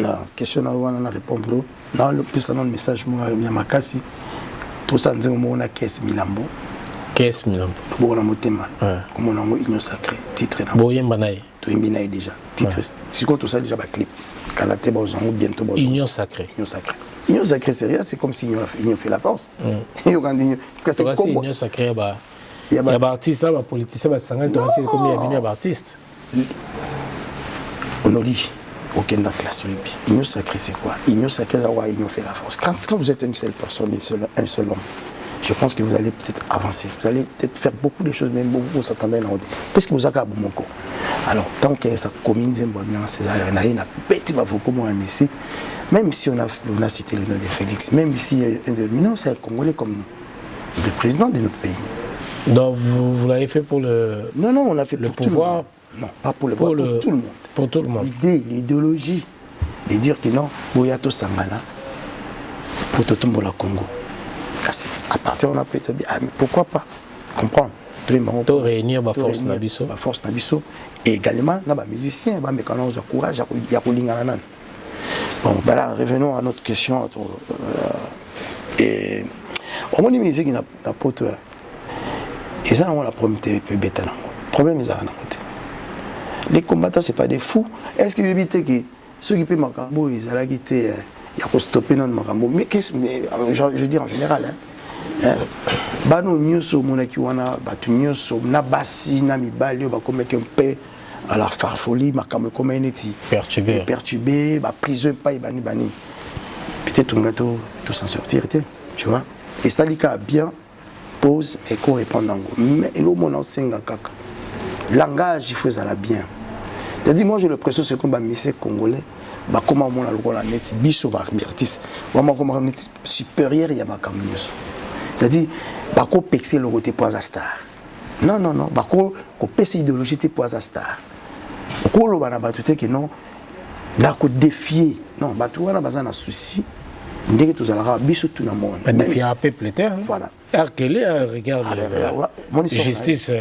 Speaker 2: la question, on a répondu. Dans le plus de message, moi, il y a ma casse. Tout ça, on a 15 Milambo.
Speaker 3: 15 Milambo.
Speaker 2: Bon, on a monté mal. Comme on a une union sacrée. Titre.
Speaker 3: Boyen Banaï.
Speaker 2: Tout est déjà. Titre. C'est quoi tout ça déjà, clip. Quand la tête, on bientôt.
Speaker 3: Union sacrée.
Speaker 2: Union sacrée. Union sacrée, c'est rien. C'est comme si l'union fait la force.
Speaker 3: C'est comme union sacrée, il y a des artistes, des politiciens, des sangles, comme il y a des artistes.
Speaker 2: On nous dit. Aucun de la classe rugby. Union sacrée, c'est quoi? Union sacrée, c'est quoi? Union fait la force. Quand vous êtes une seule personne, un seul homme, je pense que vous allez peut-être avancer. Vous allez peut-être faire beaucoup de choses, même beaucoup, vous s'attendez à l'ordre. Parce que vous avez un bon corps. Alors, tant que ça commune, même si on a cité le nom de Félix, même si non, c'est un Congolais comme nous, le président de notre pays.
Speaker 3: Donc, vous l'avez fait pour le.
Speaker 2: Non, on a fait
Speaker 3: le
Speaker 2: pour
Speaker 3: pouvoir.
Speaker 2: Non, pas pour le pouvoir, pour tout le monde.
Speaker 3: Pour tout le monde.
Speaker 2: L'idéologie de dire que non, Boyato Sangana, pour tout le monde au Congo. À partir on a peut-être dit, mais pourquoi pas comprendre.
Speaker 3: Tout réunir la force Nabiso.
Speaker 2: La force Nabiso. Et également, les musiciens, mais quand on a courage, il y a un bon, voilà, revenons à notre question. Et on dit musique n'a pas tout. Et ça, on l'a promis de bêta. Le problème, c'est que les combattants, ce n'est pas des fous. Est-ce que vous évitez que ceux qui peuvent makambo ils allaient quitter il y a stopper non makambo mais je dis en général bano nyuso monaki wana batu nyuso na basi na mibali ba comme un peu à la farfolie makambo comme neti perturbé ba prison pas bani peut-être on va tout s'en sortir tu vois et ça lika bien pose et qu'on répond mais le mon ensenga kaka langage il faut ça la bien. C'est-à-dire moi j'ai l'impression c'est comme monsieur congolais bah comment mon la net biso ba artiste vraiment comme net supérieur il y a ma camus. C'est-à-dire bah ko pexer le côté pour star. Non bah ko pexer idéologie pour star. Ko lo bana batute que non na ko défier non bah tout wana bazana souci. Ndenge tozalaka biso tout na monde.
Speaker 3: Pas défier un peuple terre.
Speaker 2: Voilà.
Speaker 3: Quel est regarde justice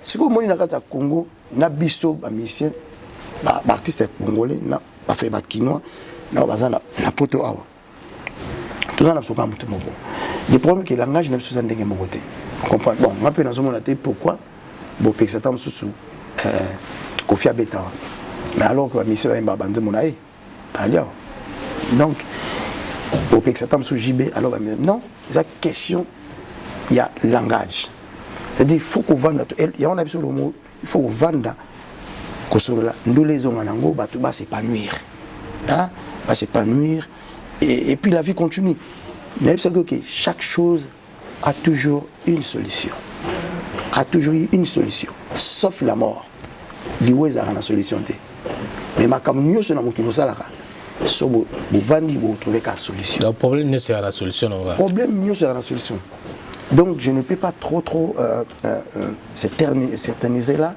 Speaker 2: si vous voyez dans Congo na biso ba mission ba artiste congolais na ba fait ba kinois na bazana na poto awa tout ça na soka mutu moko le problème que langage na biso ndenge moko te comprendre bon moi pe na zomona te pourquoi bo pexer tam susu Kofi Abeta mais alors que ba mission ba bande monae talia donc au pexer tam su JB alors non c'est question il y a langage. C'est-à-dire il faut qu'on vende il y a on a besoin de mot il faut qu'on vende que sur là nous les hommes en ba tout ba s'épanouir hein ba s'épanouir et puis la vie continue mais c'est que chaque chose a toujours une solution sauf la mort liweza na solution té mais ma comme nous na mokino sala so bo vandi bo trouver ka solution
Speaker 3: le problème c'est la solution on va
Speaker 2: problème mieux c'est la solution. Donc je ne peux pas trop s'éterniser là.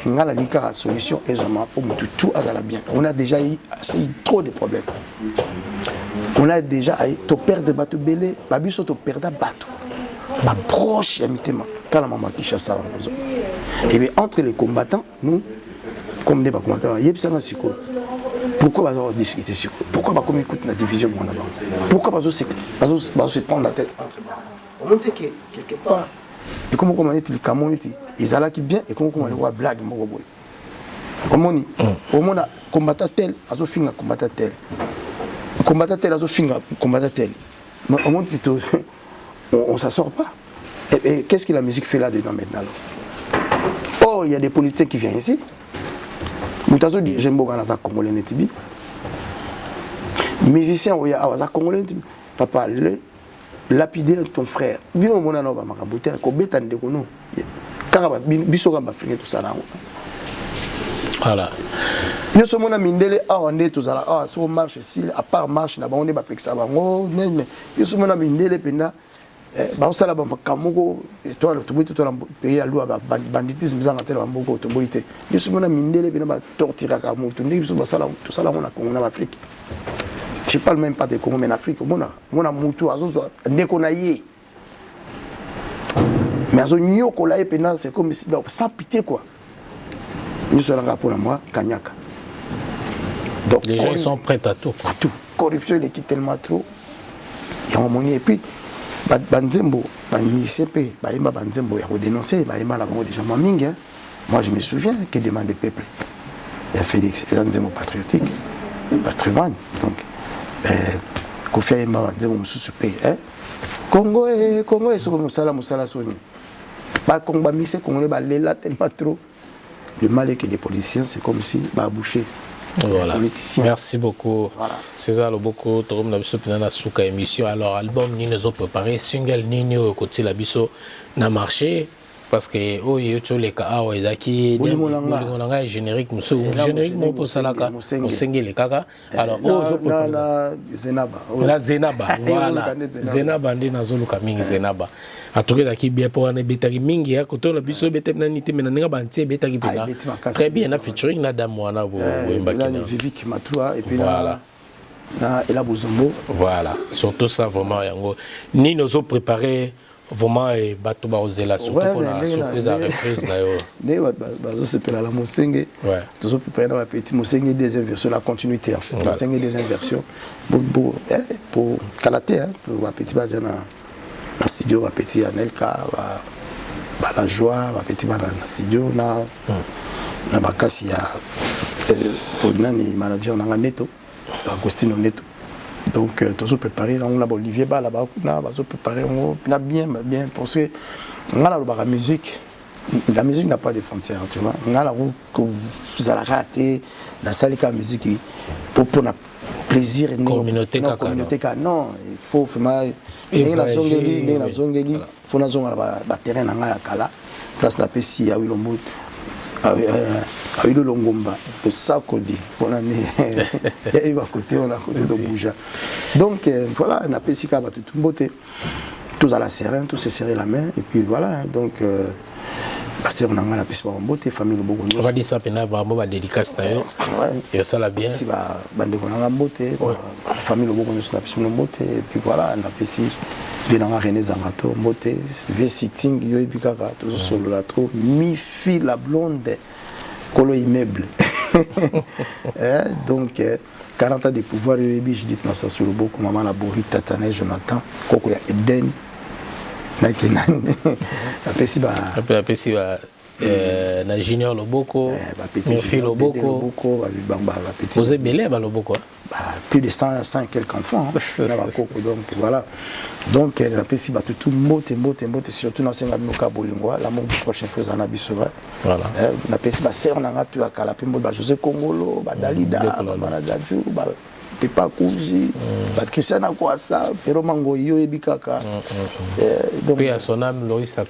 Speaker 2: Mais la solution est vraiment pour tout à bien. On a déjà eu trop de problèmes. On a déjà eu to perdre bateau belé, babiso to perdre bateau. Ma proche amitément quand la maman qui chasse ça. Et bien entre les combattants, nous comme des combattants, il y a pourquoi on va discuter sur pourquoi on va écouter la division pourquoi on va se prendre la tête entre on montre que quelque part et comment on est le Cameroun ils allaient qui bien et comment on voit blague comment on a combattant tel azo finga combattant tel azo finga combattant tel mais on montre on s'en sort pas et qu'est-ce que la musique fait là dedans maintenant oh il y a des politiciens qui viennent ici mutazo dit j'aime beaucoup dans congolais netibi musicien oya aza congolais papa le lapider ton frère bino mona no ba makabuta ko betande ko no kaka biso ka ba finir tout ça là
Speaker 3: voilà
Speaker 2: yo so mona mindele aonde tout ça là so marche si à part marche na ba on ba peksa bango nene yo so mona mindele penda ba osala ba kamoko histoire to boito to na pays ya loi ba banditisme zanga tele ba mboko to boite yo so mona mindele penda ba tortira ka mutu ndi biso ba sala tout ça là on a Congo na Afrique. Je ne parle même pas de Congo, mais en Afrique, on a moutou, dès qu'on a yé. Mais c'est comme si, sans pitié quoi. Nous sommes là pour moi, Kanyaka.
Speaker 3: Donc, les gens ils sont prêts à tout.
Speaker 2: À tout. Corruption, il est tellement trop. Il y a un moment. Et puis, Banzembo, il y a dénoncé, déjà Mamingue. Moi, je me souviens qu'il demande le peuple. Il y a Félix, il y a Banzembo patriotique, patrimoine. Donc, Kofi Abeta Banzembo Moussoupe. Congo est ce que Moussala Soni. Congo, c'est Congolais, il tellement trop. Le mal est que les politiciens, c'est comme si bah bouché.
Speaker 3: Voilà. Merci beaucoup. Voilà. César Loboko, Torom Nabiso Pinana Souka émission. Alors album ni nous ont préparé single ni au côté la biso n'a marché parce que oh il y a les cas où ezaki molanga générique monsieur générique mon pour salaka mosengi les kaka alors oh
Speaker 2: Zenaba
Speaker 3: la Zenaba voilà Zenaba ndi nazoluka mingi Zenaba atoke daki bien pour na betaki mingi ya koto na biso betemna niti mena ninga bantie betaki pena très bien na featuring na dame wana bo mbaki
Speaker 2: Vivik Matua et puis là et la Bozombo
Speaker 3: voilà surtout ça vraiment yango ni nous ont préparé vraiment et bato ba ozela surtout pour la surprise à reprise là yo
Speaker 2: né bazo se pela la Mosenge
Speaker 3: ouais
Speaker 2: toujours préparer la petite Mosenge deuxième version la continuité en fait Mosenge deuxième version pour Kalaté hein pour petit bas na studio va petit Anelka va la joie va petit bas na studio na na bakasi ya nani manager nanga Neto Agostino Neto. Donc toujours préparé on a Olivier Bala na bazo préparer on a bien parce que on a la musique. La musique n'a pas de frontières, tu vois. On a la roue que vous allez rater dans la musique pour na plaisir et
Speaker 3: communauté
Speaker 2: non, il faut faire la zongeli, faut na zonga ba terrain na kala place na pesi ya wilombo a eu le longomba de ça qu'on dit on a il va côté on a côté de bouger. Donc voilà, on a pesi ka ba tout beauté. Tous à la serein, tous se serrer la main et puis voilà donc parce qu'on a la piste en beauté famille beaucoup
Speaker 3: on va dire ça pena vraiment ba dédicace tayo et ça la bien
Speaker 2: si ba bande ko na beauté famille beaucoup nous la piste en beauté et puis voilà on a piste bien en René Zangato beauté vieux sitting yo et puis kaka tous solo la trop mi fille la blonde colo immeuble donc 40 ans de pouvoir et puis je dis dans ça sur le beaucoup maman la Borita Tane Jonathan koko ya Eden na pesi ba
Speaker 3: na junior loboko mon fils loboko
Speaker 2: ba petit
Speaker 3: vous êtes belé ba loboko
Speaker 2: plus de 100 quelques enfants na ba koko donc voilà donc la pesi ba tout mbote surtout dans senga binoka bolingwa la mort du prochain fois na bisova
Speaker 3: voilà
Speaker 2: na pesi ba ser na ngatu ya kala pembo ba José Kongolo ba Dalida ba Manadaju ba Pepa Kouji, Christian Akwasa, Ferro Mangoyo et Bikaka.
Speaker 3: Donc, à son âme, Loris
Speaker 2: la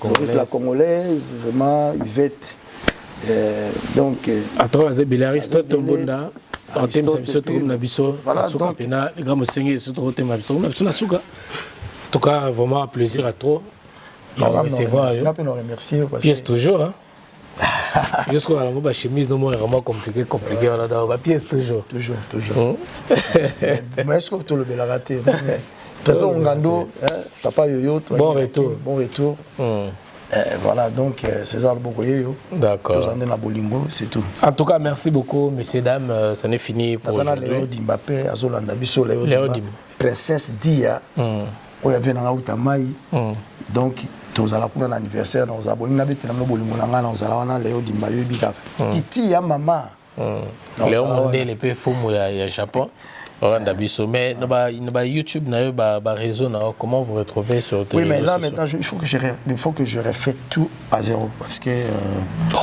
Speaker 2: Congolaise, vraiment, Yvette. Donc,
Speaker 3: à toi, Aristote Tombonda, en thème, ça se trouve dans Bisso, voilà, donc, les gars, Moussengue, se trouve dans Bisso, en tout cas, vraiment un plaisir à toi.
Speaker 2: C'est vrai, on peut remercier.
Speaker 3: Pièce toujours, hein. Jusqu'à la chemise, non, c'est vraiment compliqué, on a la pièce toujours.
Speaker 2: Toujours. Mais est-ce que tu le raté? Présent Ngando, papa Yoyo,
Speaker 3: bon
Speaker 2: retour. Voilà, donc César Bogoyo.
Speaker 3: D'accord.
Speaker 2: Tous en Bolingo, c'est tout.
Speaker 3: En tout cas, merci beaucoup, messieurs, dames. Ça n'est fini pour aujourd'hui.
Speaker 2: Léo Dimbappé, Azolanda Bisso, Léo Dim. Princesse Dia, où il y avait un Aoutamai. Donc, tous à la cour d'anniversaire, nous avons un habit, nous avons un Léo Dimbayo Bika. Titi, ya maman.
Speaker 3: Léo Mondé, les pays fous, il y a Japon. Mais dans YouTube, réseau, comment vous retrouvez sur
Speaker 2: oui, mais là, maintenant, il faut que je refais tout à zéro. Parce que.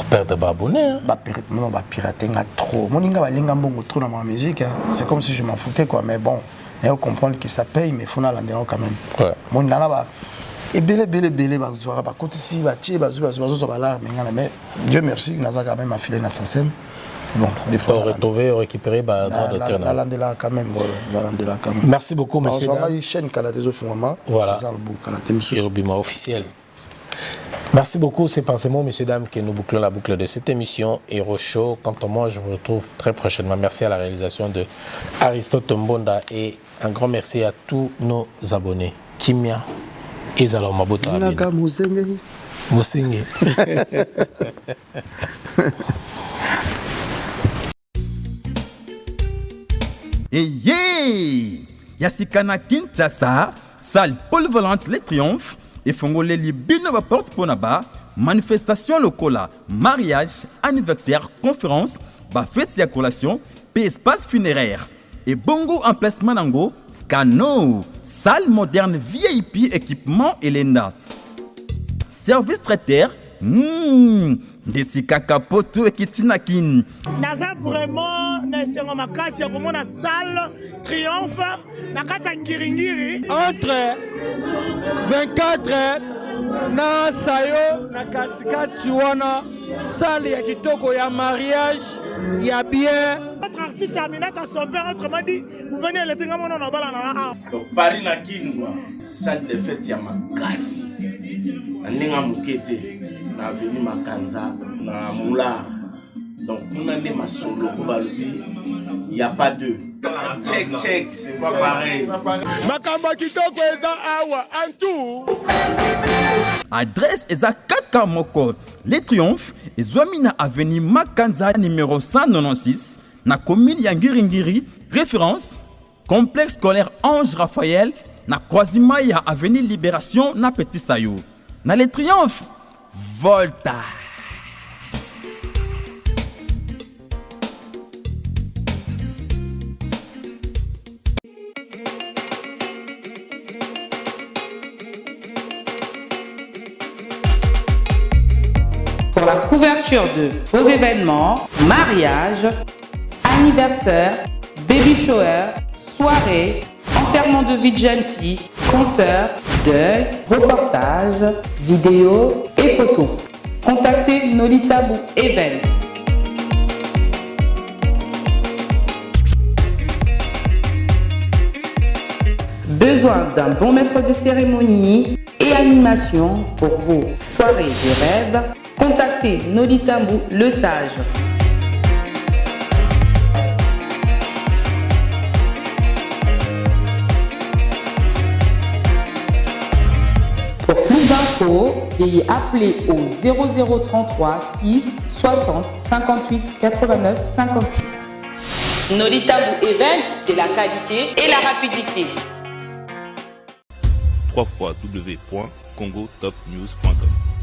Speaker 3: Père de abonnés.
Speaker 2: Non, pirater trop. Mon inga va bongo trop dans ma musique. C'est comme si je m'en foutais, quoi. Mais bon, il faut comprendre que ça paye, mais il faut l'en quand même.
Speaker 3: Ouais.
Speaker 2: Mon inga et belé, mais Dieu merci, nous avons quand même affilé dans sa scène.
Speaker 3: Bon, des fois, retrouver, récupérer,
Speaker 2: quand même.
Speaker 3: Merci beaucoup, monsieur.
Speaker 2: Voilà.
Speaker 3: Officiel. Merci beaucoup, c'est par ces mots, messieurs, dames, que nous bouclons la boucle de cette émission Hero Show. Quant à moi, je vous retrouve très prochainement. Merci à la réalisation de Aristote Mbonda et un grand merci à tous nos abonnés. Kimia et Zalom Maboto. Moussenge.
Speaker 11: Yasikana Kinshasa, salle polyvalente Les Triomphes, et Fongolé Libino va porte pour Naba, manifestation locale, mariage, anniversaire, conférence, fête et collation, espace funéraire, et bongo emplacement nango, canot, salle moderne VIP, équipement Elenda, service traiteur, Detika Kapoto et Kitinakin.
Speaker 12: Naza vraiment nasenga makasi ya komona salle triomphe na kata ngiringiri
Speaker 13: entre 24 na sayo na katikati wana salle ya kitoko ya mariage ya bien.
Speaker 12: Notre artiste Aminata son père autrement dit vous venez le tenga mona na bala na
Speaker 6: donc Paris na kinwa salle de fête ya makasi aninga mukete na avenue Makanza na Moulard. Donc on a des masolo pour balobi, il y a pas deux. Check, c'est pas pareil.
Speaker 12: Makamba kitoko eza awa en tout.
Speaker 11: Adresse eza kaka moko. Les Triomphes ezomina avenue Makanza numéro 196 na commune ya Ngiringiri. Référence complexe scolaire Ange Raphaël na croisement ya avenue Libération na Petit Sayo. Na Les Triomphes Volta.
Speaker 14: couverture de vos événements, mariage, anniversaire, baby shower, soirée, enterrement de vie de jeune fille, concert, deuil, reportage, vidéo et photos. Contactez Nolita Bou Event. Besoin d'un bon maître de cérémonie et animation pour vos soirées de rêve? Contactez Nolita Bou le Sage. Pour plus d'infos, veuillez appeler au 0033 6 60 58 89 56. Nolita Bou Event, c'est la qualité et la rapidité.
Speaker 1: www.congotopnews.com